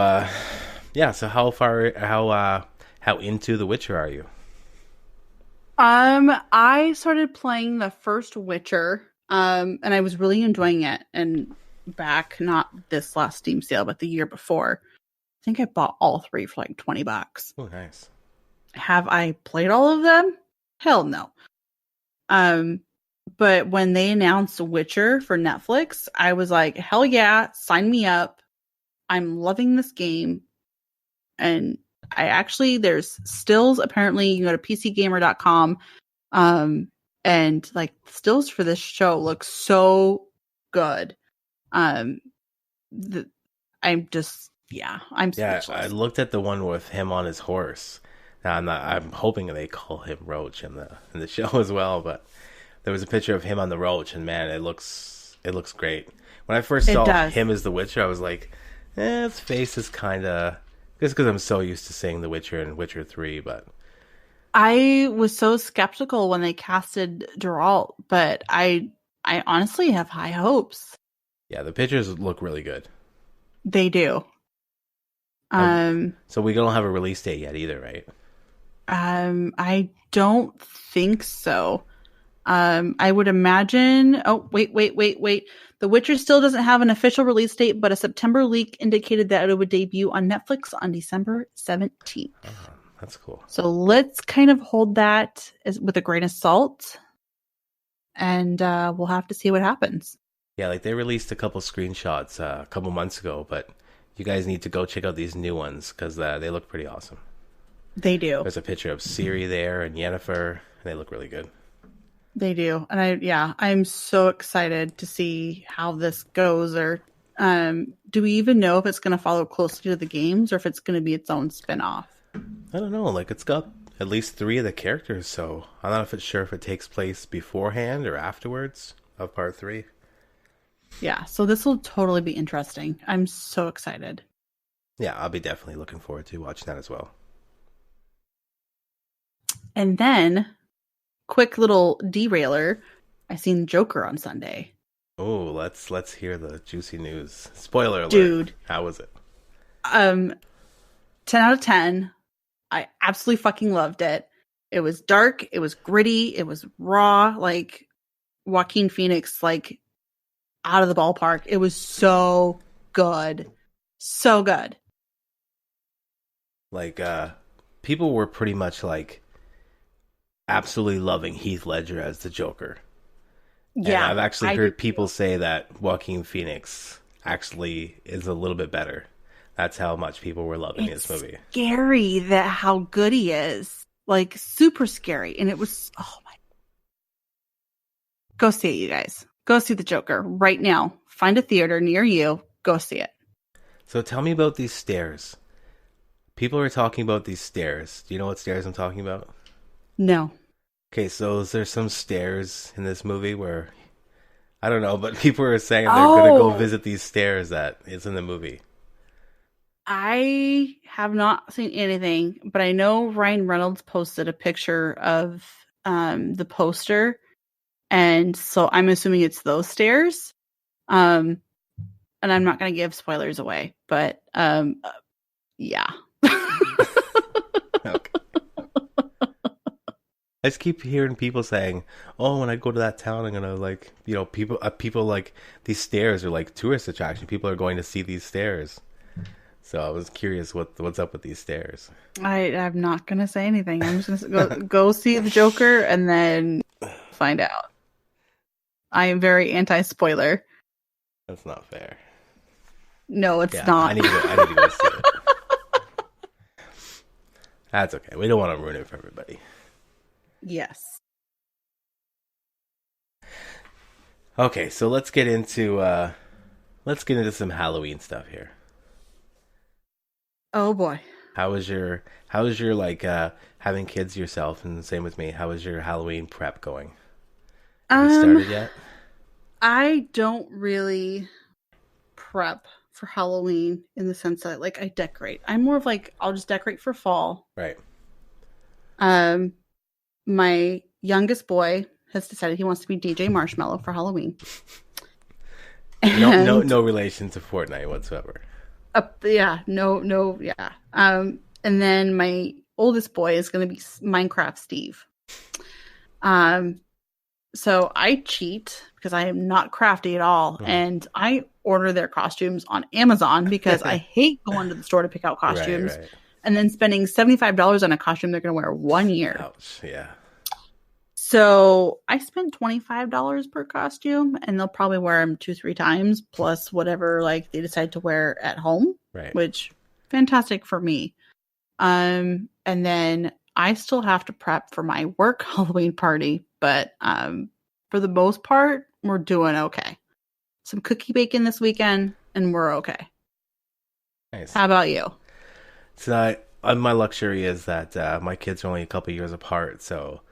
so how into The Witcher are you? I started playing the first Witcher, and I was really enjoying it. And back, not this last Steam sale, but the year before, I think I bought all 3 for like $20. Oh, nice. Have I played all of them? Hell no. But when they announced Witcher for Netflix, I was like, hell yeah, sign me up. I'm loving this game. And there's stills. Apparently, you go to pcgamer.com. And like stills for this show look so good. I'm speechless. I looked at the one with him on his horse. I'm hoping they call him Roach in the show as well, but there was a picture of him on the Roach, and man, it looks great. When I first saw him as the Witcher, I was like, his face is kind of, just because I'm so used to seeing The Witcher and Witcher 3, but I was so skeptical when they casted Geralt, but I honestly have high hopes. Yeah, the pictures look really good. They do. So we don't have a release date yet either, right? I don't think so. I would imagine. Oh, wait. The Witcher still doesn't have an official release date, but a September leak indicated that it would debut on Netflix on December 17th. Oh, that's cool. So let's kind of hold that with a grain of salt, and we'll have to see what happens. Yeah, like they released a couple screenshots a couple months ago, but you guys need to go check out these new ones because they look pretty awesome. They do. There's a picture of Ciri there and Yennefer, and they look really good. They do. And I'm so excited to see how this goes. Or do we even know if it's going to follow closely to the games or if it's going to be its own spin-off? I don't know. Like, it's got at least 3 of the characters, so I'm not sure if it takes place beforehand or afterwards of part 3. Yeah, so this will totally be interesting. I'm so excited. Yeah, I'll be definitely looking forward to watching that as well. And then, quick little derailer, I seen Joker on Sunday. Oh, let's hear the juicy news. Spoiler alert. Dude. How was it? 10 out of 10. I absolutely fucking loved it. It was dark, it was gritty, it was raw, like Joaquin Phoenix, like out of the ballpark. It was so good. So good. Like, people were pretty much like absolutely loving Heath Ledger as the Joker. Yeah, and I've actually heard people say that Joaquin Phoenix actually is a little bit better. That's how much people were loving this movie. Scary that how good he is. Like, super scary. And it was, oh my. Go see it, you guys. Go see The Joker right now. Find a theater near you. Go see it. So tell me about these stairs. People are talking about these stairs. Do you know what stairs I'm talking about? No. Okay, so is there some stairs in this movie where, I don't know, but people are saying they're going to go visit these stairs that is in the movie. I have not seen anything, but I know Ryan Reynolds posted a picture of the poster, and so I'm assuming it's those stairs. And I'm not going to give spoilers away, but yeah. Okay. I just keep hearing people saying, "Oh, when I go to that town, I'm gonna like, you know, people like these stairs are like tourist attraction. People are going to see these stairs." So I was curious what's up with these stairs. I'm not gonna say anything. I'm just gonna go see The Joker and then find out. I am very anti-spoiler. That's not fair. No, it's not. I need to go see it. That's okay. We don't want to ruin it for everybody. Yes. Okay, so let's get into some Halloween stuff here. Oh boy. How was your like having kids yourself, and the same with me? How was your Halloween prep going? Have you started yet? I don't really prep for Halloween in the sense that like I decorate. I'm more of like I'll just decorate for fall. Right. My youngest boy has decided he wants to be DJ Marshmallow for Halloween. No relation to Fortnite whatsoever. Yeah. And then my oldest boy is going to be Minecraft Steve. So I cheat because I am not crafty at all, and I order their costumes on Amazon because I hate going to the store to pick out costumes right. and then spending $75 on a costume they're going to wear 1 year. Ouch, yeah. So I spent $25 per costume, and they'll probably wear them 2-3 times, plus whatever like they decide to wear at home. Right. Which fantastic for me. And then I still have to prep for my work Halloween party, but for the most part, we're doing okay. Some cookie baking this weekend, and we're okay. Nice. How about you? So my luxury is that my kids are only a couple years apart, so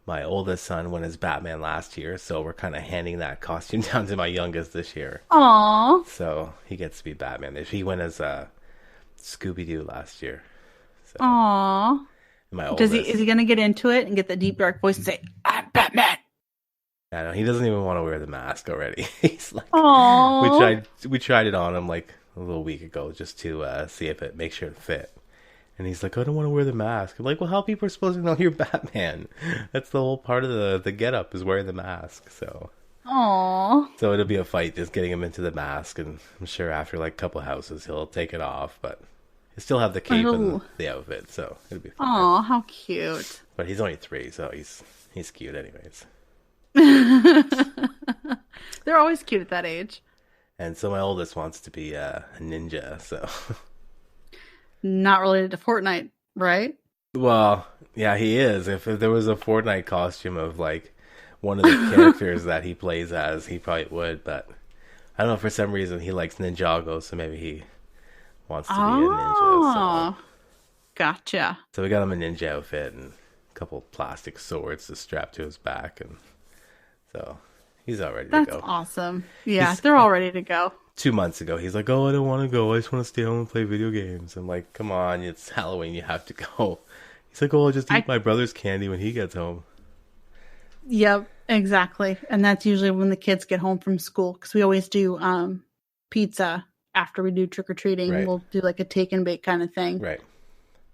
my oldest son went as Batman last year, so we're kind of handing that costume down to my youngest this year. Aww. So he gets to be Batman. He went as Scooby-Doo last year. So, Aww. Is he going to get into it and get the deep dark voice and say, "I'm Batman"? I know, he doesn't even want to wear the mask already. He's like, aww. we tried it on him like a little week ago just to see if it makes sure it fit. And he's like, "I don't want to wear the mask." I'm like, "Well, how people are supposed to know you're Batman? That's the whole part of the get-up is wearing the mask." So it'll be a fight just getting him into the mask, and I'm sure after like a couple houses he'll take it off, but he'll still have the cape and the outfit, so it'll be fun. Aw, how cute. But he's only 3, so he's cute anyways. They're always cute at that age. And so my oldest wants to be a ninja, so... Not related to Fortnite, right? Well, yeah, he is. If there was a Fortnite costume of like one of the characters that he plays as, he probably would. But I don't know, for some reason he likes Ninjago, so maybe he wants to be a ninja. So. Gotcha. So we got him a ninja outfit and a couple plastic swords to strap to his back, and so he's all ready to go. That's awesome. Yeah, they're all ready to go. 2 months ago, he's like, "Oh, I don't want to go. I just want to stay home and play video games." I'm like, "Come on, it's Halloween. You have to go." He's like, "Oh, I'll just eat my brother's candy when he gets home." Yep, exactly. And that's usually when the kids get home from school, because we always do pizza after we do trick-or-treating. Right. We'll do like a take and bake kind of thing. Right.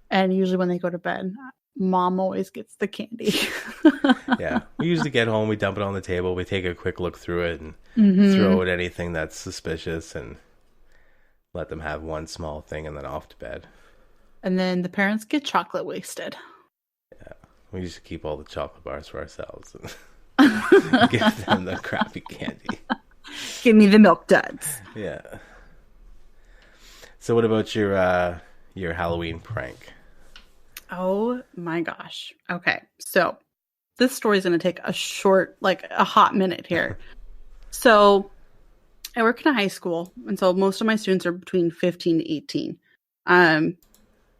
And usually when they go to bed, Mom always gets the candy. Yeah. We usually get home, we dump it on the table, we take a quick look through it and throw out anything that's suspicious and let them have one small thing and then off to bed. And then the parents get chocolate wasted. Yeah. We used to keep all the chocolate bars for ourselves and give them the crappy candy. Give me the milk duds. Yeah. So what about your Halloween prank? Oh my gosh. Okay. So this story is going to take a hot minute here. So I work in a high school, and so most of my students are between 15 to 18.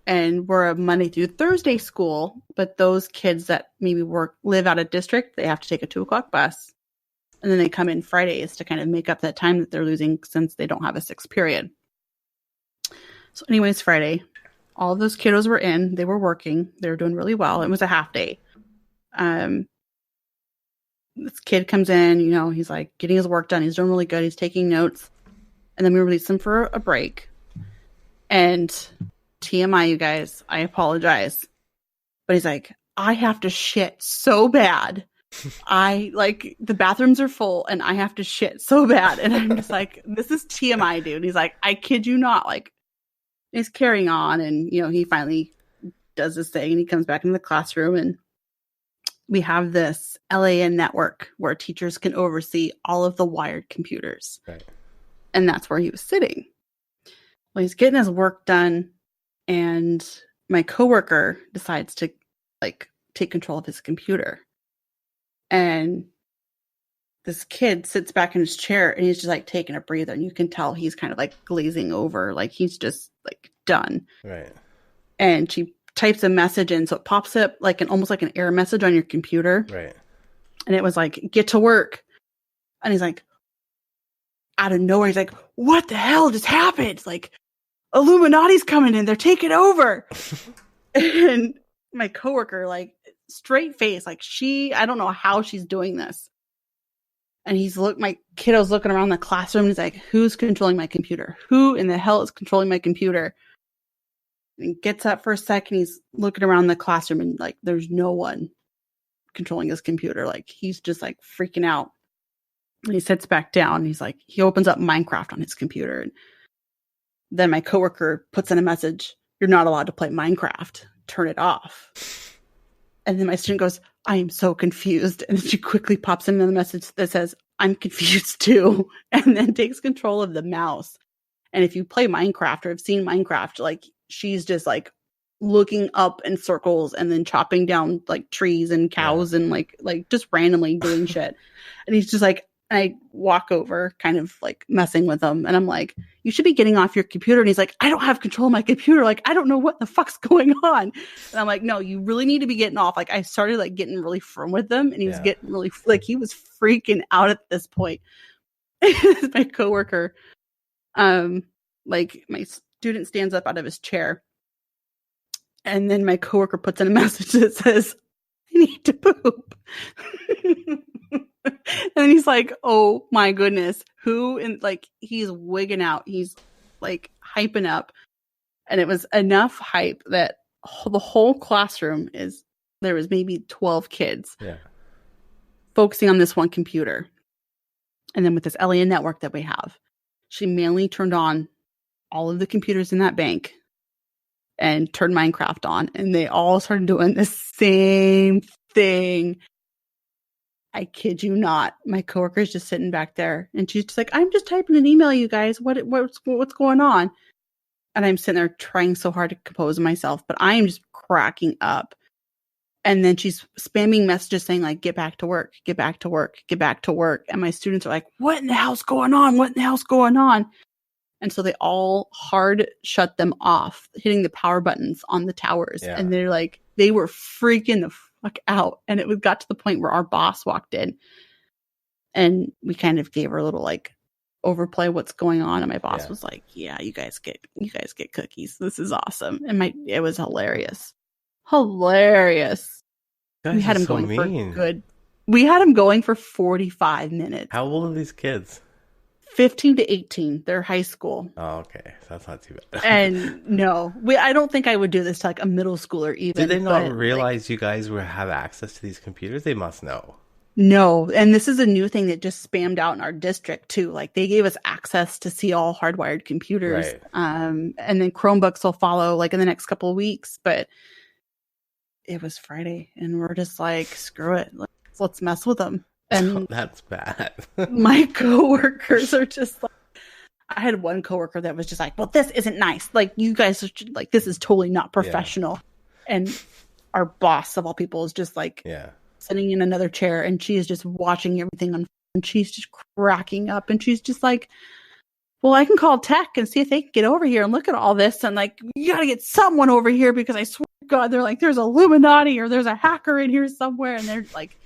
And we're a Monday through Thursday school, but those kids that maybe live out of district, they have to take a 2:00 bus. And then they come in Fridays to kind of make up that time that they're losing since they don't have a 6th period. So anyways, Friday, all of those kiddos were in. They were working. They were doing really well. It was a half day. This kid comes in, he's like getting his work done. He's doing really good. He's taking notes. And then we release him for a break. And TMI, you guys, I apologize. But he's like, I have to shit so bad. The bathrooms are full and I have to shit so bad. And I'm just like, this is TMI, dude. He's like, I kid you not. He's carrying on. And, he finally does this thing and he comes back into the classroom and we have this LAN network where teachers can oversee all of the wired computers. Right. And that's where he was sitting. Well, he's getting his work done and my coworker decides to take control of his computer. And this kid sits back in his chair and he's just taking a breather and you can tell he's kind of glazing over, he's just done. Right. And she types a message in, so it pops up almost like an error message on your computer. Right. And it was get to work. And he's out of nowhere, he's what the hell just happened? Illuminati's coming in, they're taking over. And my coworker, straight face, I don't know how she's doing this. And my kiddo's looking around the classroom and he's who's controlling my computer? Who in the hell is controlling my computer? And he gets up for a second, he's looking around the classroom and there's no one controlling his computer. He's just freaking out. And he sits back down and he opens up Minecraft on his computer. And then my coworker puts in a message, you're not allowed to play Minecraft. Turn it off. And then my student goes, I am so confused. And then she quickly pops in another message that says, I'm confused too. And then takes control of the mouse. And if you play Minecraft or have seen Minecraft, she's just looking up in circles and then chopping down trees and cows and just randomly doing shit. And he's just I walk over kind of messing with him. And I'm you should be getting off your computer. And he's I don't have control of my computer. I don't know what the fuck's going on. And I'm no, you really need to be getting off. I started getting really firm with him and he was getting really he was freaking out at this point. My coworker, my student stands up out of his chair. And then my coworker puts in a message that says, I need to poop. And he's oh my goodness, who? And he's wigging out. He's hyping up. And it was enough hype that the whole classroom there was maybe 12 kids focusing on this one computer. And then with this LAN network that we have, she manually turned on all of the computers in that bank and turned Minecraft on. And they all started doing the same thing. I kid you not. My coworker's just sitting back there and she's just I'm just typing an email, you guys. What's going on? And I'm sitting there trying so hard to compose myself, but I am just cracking up. And then she's spamming messages saying get back to work, get back to work, get back to work. And my students are what in the hell's going on? What in the hell's going on? And so they all hard shut them off, hitting the power buttons on the towers. Yeah. And they're they were freaking the fuck out. And it got to the point where our boss walked in and we kind of gave her a little overplay what's going on. And my boss was yeah, you guys get cookies. This is awesome. And it was hilarious. Hilarious. We had him going we had him going for 45 minutes. How old are these kids? 15 to 18. They're high school. Oh, okay. So that's not too bad. And no, I don't think I would do this to a middle schooler even. Did they not realize you guys have access to these computers? They must know. No, and this is a new thing that just spammed out in our district too. Like they gave us access to see all hardwired computers. Right. And then Chromebooks will follow like in the next couple of weeks. But it was Friday and we're just like, screw it. Let's mess with them. And That's bad. my coworkers are just like, I had one coworker that was just like, well, this isn't nice. Like you guys are like, this is totally not professional. Yeah. And our boss of all people is just like, sitting in another chair and she is just watching everything unfold and she's just cracking up and she's just like, well, I can call tech and see if they can get over here and look at all this and like, you got to get someone over here because I swear to God, they're like, there's Illuminati or there's a hacker in here somewhere. And they're like,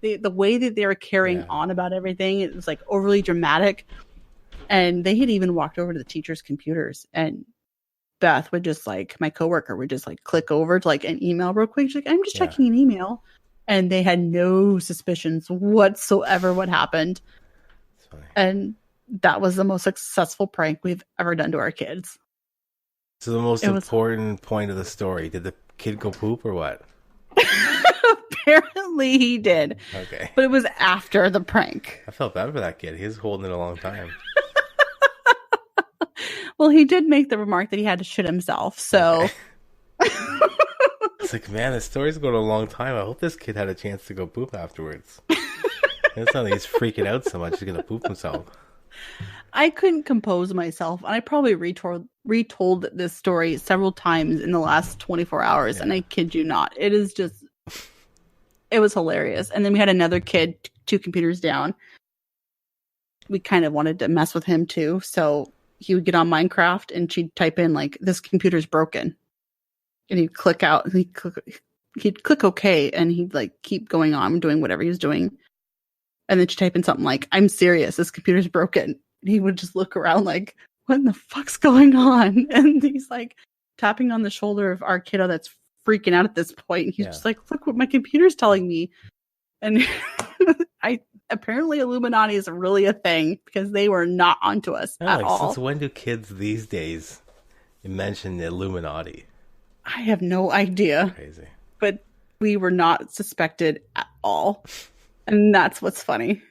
the way that they were carrying on about everything, it was like overly dramatic. And they had even walked over to the teachers' computers and Beth would just like, my coworker would just like click over to like an email real quick. She's like, I'm just checking an email. And they had no suspicions whatsoever what happened. And that was the most successful prank we've ever done to our kids. So the most important point of the story, did the kid go poop or what? Apparently he did. Okay. But it was after the prank. I felt bad for that kid. He was holding it a long time. Well, he did make the remark that he had to shit himself. So... Okay. It's like, man, this story's going a long time. I hope this kid had a chance to go poop afterwards. It's not like he's freaking out so much he's going to poop himself. I couldn't compose myself. And I probably retold this story several times in the last 24 hours. And I kid you not. It is just, it was hilarious. And then we had another kid, 2 computers down. We kind of wanted to mess with him too. So he would get on Minecraft and she'd type in like, this computer's broken. And he'd click out, he'd click OK, and he'd like keep going on doing whatever he was doing. And then she'd type in something like, I'm serious, this computer's broken. And he would just look around like, what in the fuck's going on? And he's like tapping on the shoulder of our kiddo that's freaking out at this point. And he's just like, look what my computer's telling me. And apparently Illuminati is really a thing because they were not onto us at all. Since when do kids these days mention the Illuminati? I have no idea. Crazy. But we were not suspected at all. And that's what's funny.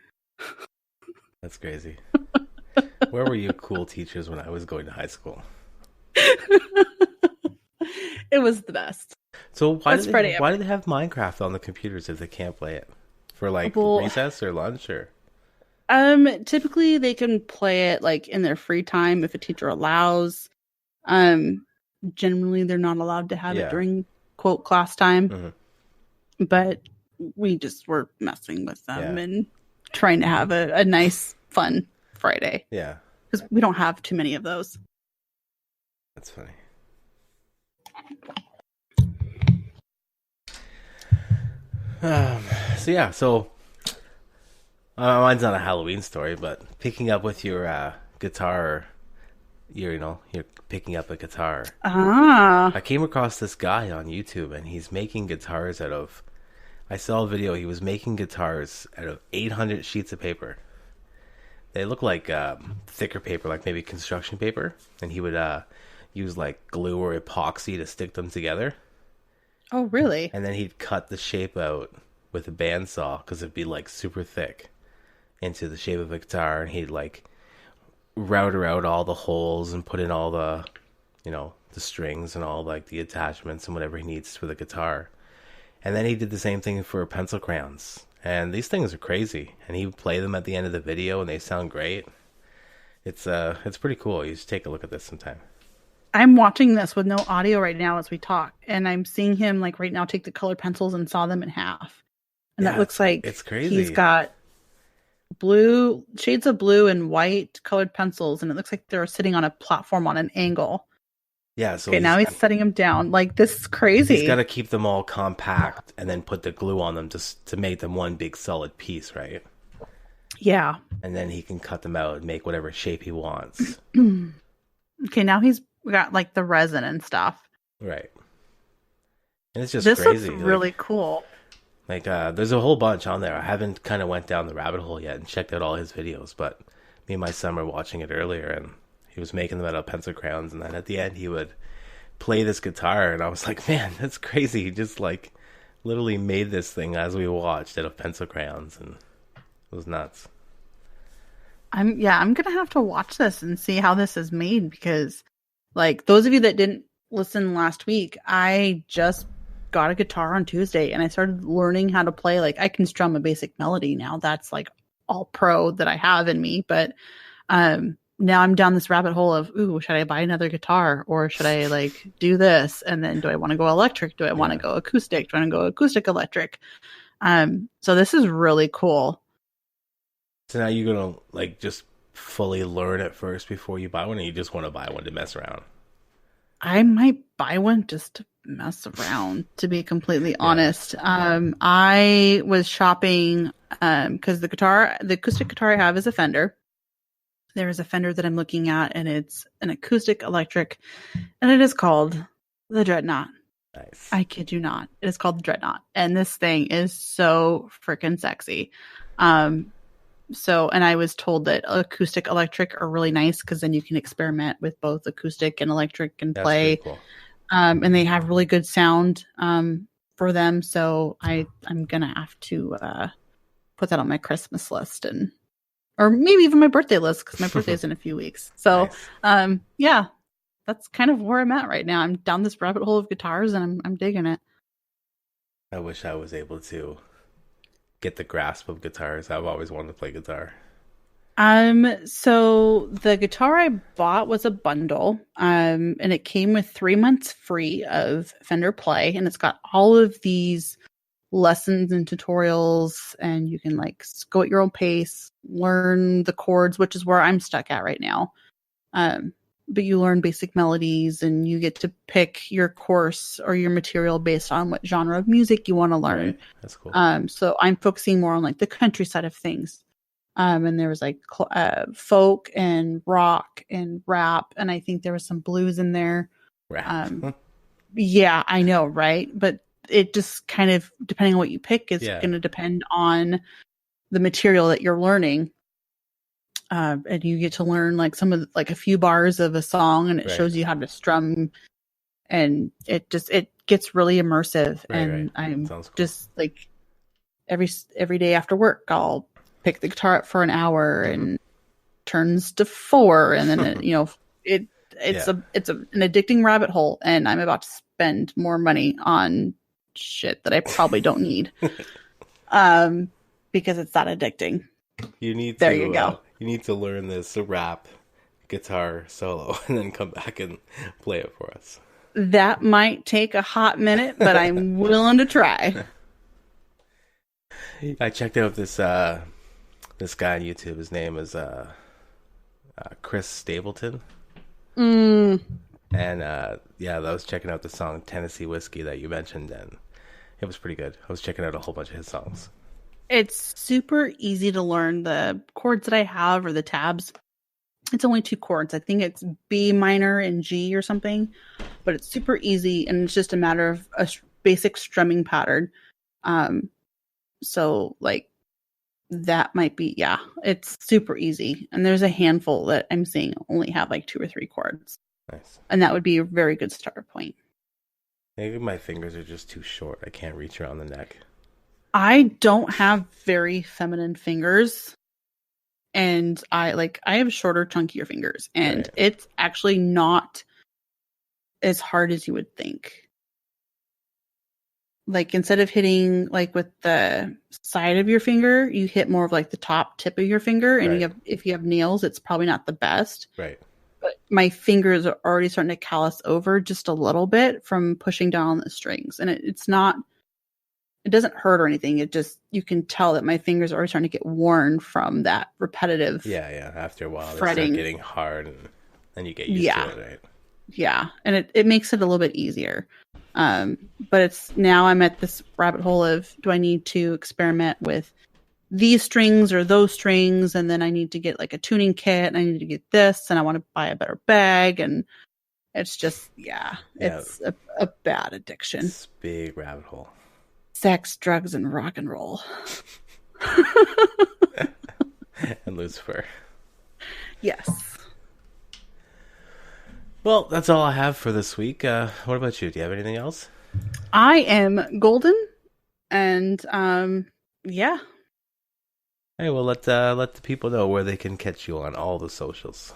That's crazy. Where were you cool teachers when I was going to high school? It was the best. So why do they have Minecraft on the computers if they can't play it? For like recess or lunch or? Typically they can play it like in their free time if a teacher allows. Generally they're not allowed to have it during quote class time. Mm-hmm. But we just were messing with them and trying to have a nice fun Friday. Yeah. Because we don't have too many of those. That's funny. So mine's not a Halloween story, but picking up with your guitar, you're picking up a guitar. I came across this guy on YouTube, and he's making guitars out of. I saw a video. He was making guitars out of 800 sheets of paper. They look like thicker paper, like maybe construction paper, and he would use like glue or epoxy to stick them together. Oh, really? And then he'd cut the shape out with a bandsaw because it'd be like super thick into the shape of a guitar, and he'd like router out all the holes and put in all the, the strings and all like the attachments and whatever he needs for the guitar. And then he did the same thing for pencil crayons. And these things are crazy. And he would play them at the end of the video, and they sound great. It's pretty cool. You should take a look at this sometime. I'm watching this with no audio right now as we talk, and I'm seeing him like right now take the colored pencils and saw them in half. And that looks like it's crazy. He's got shades of blue and white colored pencils, and it looks like they're sitting on a platform on an angle. Yeah, so now he's setting them down. Like, this is crazy. He's got to keep them all compact and then put the glue on them just to make them one big solid piece, right? Yeah. And then he can cut them out and make whatever shape he wants. Okay, now he's got like the resin and stuff. Right. And it's just this crazy. Looks really cool. Like, there's a whole bunch on there. I haven't kind of went down the rabbit hole yet and checked out all his videos, but me and my son were watching it earlier, and he was making them out of pencil crayons, and then at the end he would play this guitar, and I was like, man, that's crazy. He just like literally made this thing as we watched out of pencil crayons, and it was nuts. I'm gonna have to watch this and see how this is made, because like those of you that didn't listen last week, I just got a guitar on Tuesday and I started learning how to play. Like I can strum a basic melody now. That's like all pro that I have in me. But now I'm down this rabbit hole of, ooh, should I buy another guitar, or should I like do this? And then do I want to go electric? Do I want to go acoustic? Do I want to go acoustic electric? So this is really cool. So now you're gonna like just fully learn it first before you buy one, or you just want to buy one to mess around? I might buy one just to mess around, to be completely honest. I was shopping because the acoustic guitar I have is a Fender. There is a Fender that I'm looking at, and it's an acoustic electric, and it is called the Dreadnought. Nice. I kid you not. It is called the Dreadnought, and this thing is so freaking sexy. And I was told that acoustic electric are really nice because then you can experiment with both acoustic and electric and play. That's pretty cool. And they have really good sound for them. So I'm going to have to put that on my Christmas list, or maybe even my birthday list, because my birthday is in a few weeks. So Nice. that's kind of where I'm at right now. I'm down this rabbit hole of guitars, and I'm digging it. I wish I was able to get the grasp of guitars. I've always wanted to play guitar. So the guitar I bought was a bundle, and it came with 3 months free of Fender Play, and it's got all of these lessons and tutorials, and you can like go at your own pace, learn the chords, which is where I'm stuck at right now. But you learn basic melodies, and you get to pick your course or your material based on what genre of music you want to learn. Right. That's cool. So I'm focusing more on like the country side of things. And there was like folk and rock and rap, and I think there was some blues in there. Rap. Yeah, I know, right? But it just kind of, depending on what you pick, is going to depend on the material that you're learning. And you get to learn like a few bars of a song, and it shows you how to strum, and it gets really immersive. I'm cool. Just like every day after work, I'll pick the guitar up for an hour, and turns to 4, and then it's an addicting rabbit hole, and I'm about to spend more money on shit that I probably don't need, because it's that addicting. You need there you go. You need to learn this rap guitar solo and then come back and play it for us. That might take a hot minute, but I'm willing to try. I checked out this guy on YouTube. His name is Chris Stapleton. And I was checking out the song Tennessee Whiskey that you mentioned, and it was pretty good. I was checking out a whole bunch of his songs. It's super easy to learn. The chords that I have, or the tabs, it's only 2 chords. I think it's B minor and G or something, but it's super easy, and it's just a matter of a basic strumming pattern. So like that might be, it's super easy. And there's a handful that I'm seeing only have like 2 or 3 chords. Nice. And that would be a very good starter point. Maybe my fingers are just too short. I can't reach around the neck. I don't have very feminine fingers, and I have shorter, chunkier fingers, and it's actually not as hard as you would think. Like, instead of hitting like with the side of your finger, you hit more of like the top tip of your finger, and if you have nails, it's probably not the best. Right. But my fingers are already starting to callus over just a little bit from pushing down on the strings, and it doesn't hurt or anything. It just, you can tell that my fingers are already starting to get worn from that repetitive. Yeah. After a while, fretting. They start getting hard, and then you get used to it, right? Yeah, and it makes it a little bit easier. But now I'm at this rabbit hole of, do I need to experiment with these strings or those strings? And then I need to get like a tuning kit, and I need to get this, and I want to buy a better bag. And it's just, it's a bad addiction. It's a big rabbit hole. Sex, drugs, and rock and roll. And Lucifer. Yes. Well, that's all I have for this week. What about you? Do you have anything else? I am golden And yeah. Hey, well, let the people know where they can catch you on all the socials.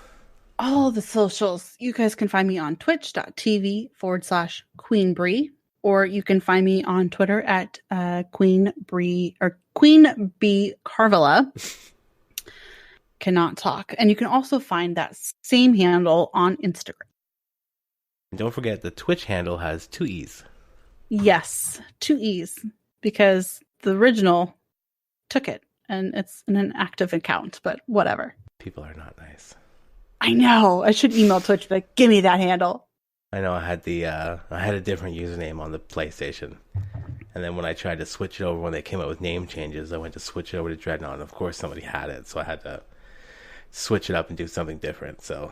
All the socials. You guys can find me on twitch.tv/QueenBrie, or you can find me on Twitter at QueenBrie or Queen B Carvilla. Cannot talk. And you can also find that same handle on Instagram. And don't forget the Twitch handle has 2 E's. Yes, 2 E's, because the original took it and it's in an active account, but whatever. People are not nice. I know. I should email Twitch, like, give me that handle. I know I had a different username on the PlayStation. And then when I tried to switch it over, when they came up with name changes, I went to switch it over to Dreadnought, and of course somebody had it, so I had to switch it up and do something different. So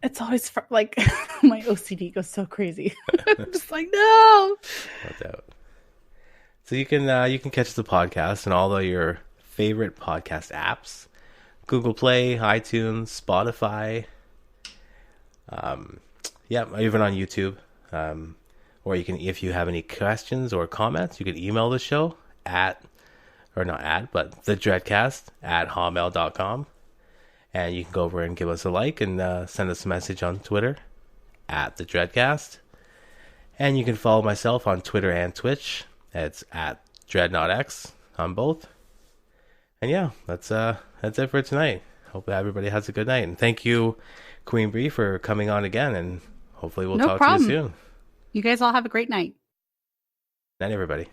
it's always like my OCD goes so crazy. I'm just like, no. No doubt. So you can catch the podcast and all of your favorite podcast apps: Google Play, iTunes, Spotify. Even on YouTube. Or you can, if you have any questions or comments, you can email the show thedreadcast@hotmail.com. And you can go over and give us a like and send us a message on Twitter @thedreadcast. And you can follow myself on Twitter and Twitch. It's @DreadnoughtX on both. And yeah, that's it for tonight. Hope everybody has a good night. And thank you, QueenBrie, for coming on again. And hopefully we'll talk to you soon. You guys all have a great night. Night, everybody.